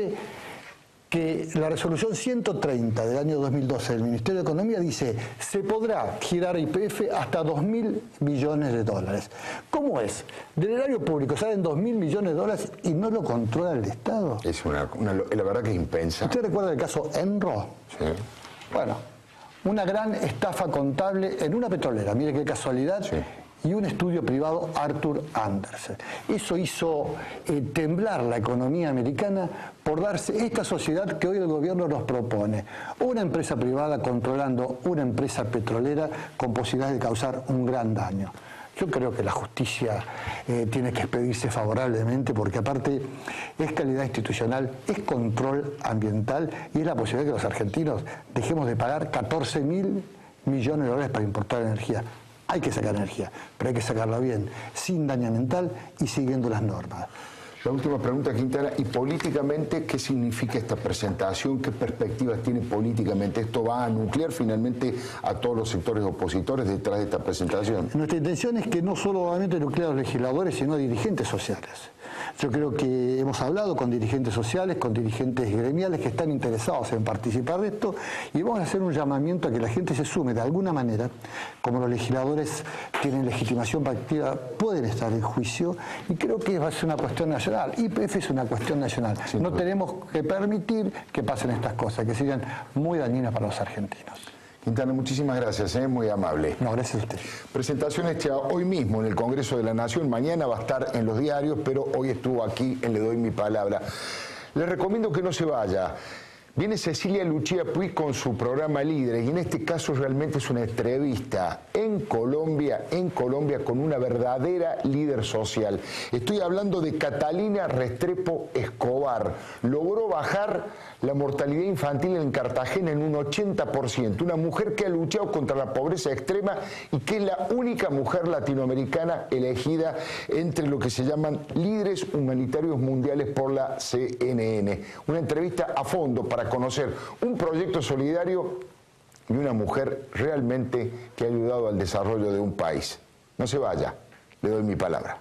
[SPEAKER 7] que la resolución 130 del año 2012 del Ministerio de Economía dice: se podrá girar YPF hasta 2.000 millones de dólares. ¿Cómo es? Del erario público salen 2.000 millones de dólares y no lo controla el Estado.
[SPEAKER 1] Es la verdad que es impensable.
[SPEAKER 7] ¿Usted recuerda el caso Enro?
[SPEAKER 1] Sí.
[SPEAKER 7] Bueno, una gran estafa contable en una petrolera, mire qué casualidad. Sí. Y un estudio privado, Arthur Andersen. Eso hizo temblar la economía americana por darse esta sociedad que hoy el gobierno nos propone. Una empresa privada controlando una empresa petrolera con posibilidades de causar un gran daño. Yo creo que la justicia tiene que expedirse favorablemente, porque aparte es calidad institucional, es control ambiental y es la posibilidad de que los argentinos dejemos de pagar 14.000 millones de dólares para importar energía. Hay que sacar energía, pero hay que sacarla bien, sin daño ambiental y siguiendo las normas.
[SPEAKER 1] La última pregunta, Quintana, y políticamente, ¿qué significa esta presentación? ¿Qué perspectivas tiene políticamente? ¿Esto va a nuclear finalmente a todos los sectores opositores detrás de esta presentación?
[SPEAKER 7] Nuestra intención es que no solamente nuclea a los legisladores, sino a dirigentes sociales. Yo creo que hemos hablado con dirigentes sociales, con dirigentes gremiales que están interesados en participar de esto, y vamos a hacer un llamamiento a que la gente se sume de alguna manera. Como los legisladores tienen legitimación partida, pueden estar en juicio, y creo que va a ser una cuestión nacional. YPF es una cuestión nacional. No tenemos que permitir que pasen estas cosas, que sean muy dañinas para los argentinos.
[SPEAKER 1] Quintana, muchísimas gracias, muy amable.
[SPEAKER 7] No, gracias a usted.
[SPEAKER 1] Presentación hecha hoy mismo en el Congreso de la Nación, mañana va a estar en los diarios, pero hoy estuvo aquí en Le Doy Mi Palabra. Les recomiendo que no se vaya. Viene Cecilia Lucía Puig con su programa Líderes, y en este caso realmente es una entrevista en Colombia con una verdadera líder social. Estoy hablando de Catalina Restrepo Escobar. Logró bajar la mortalidad infantil en Cartagena en un 80%. Una mujer que ha luchado contra la pobreza extrema y que es la única mujer latinoamericana elegida entre lo que se llaman líderes humanitarios mundiales por la CNN. Una entrevista a fondo para conocer un proyecto solidario y una mujer realmente que ha ayudado al desarrollo de un país. No se vaya, le doy mi palabra.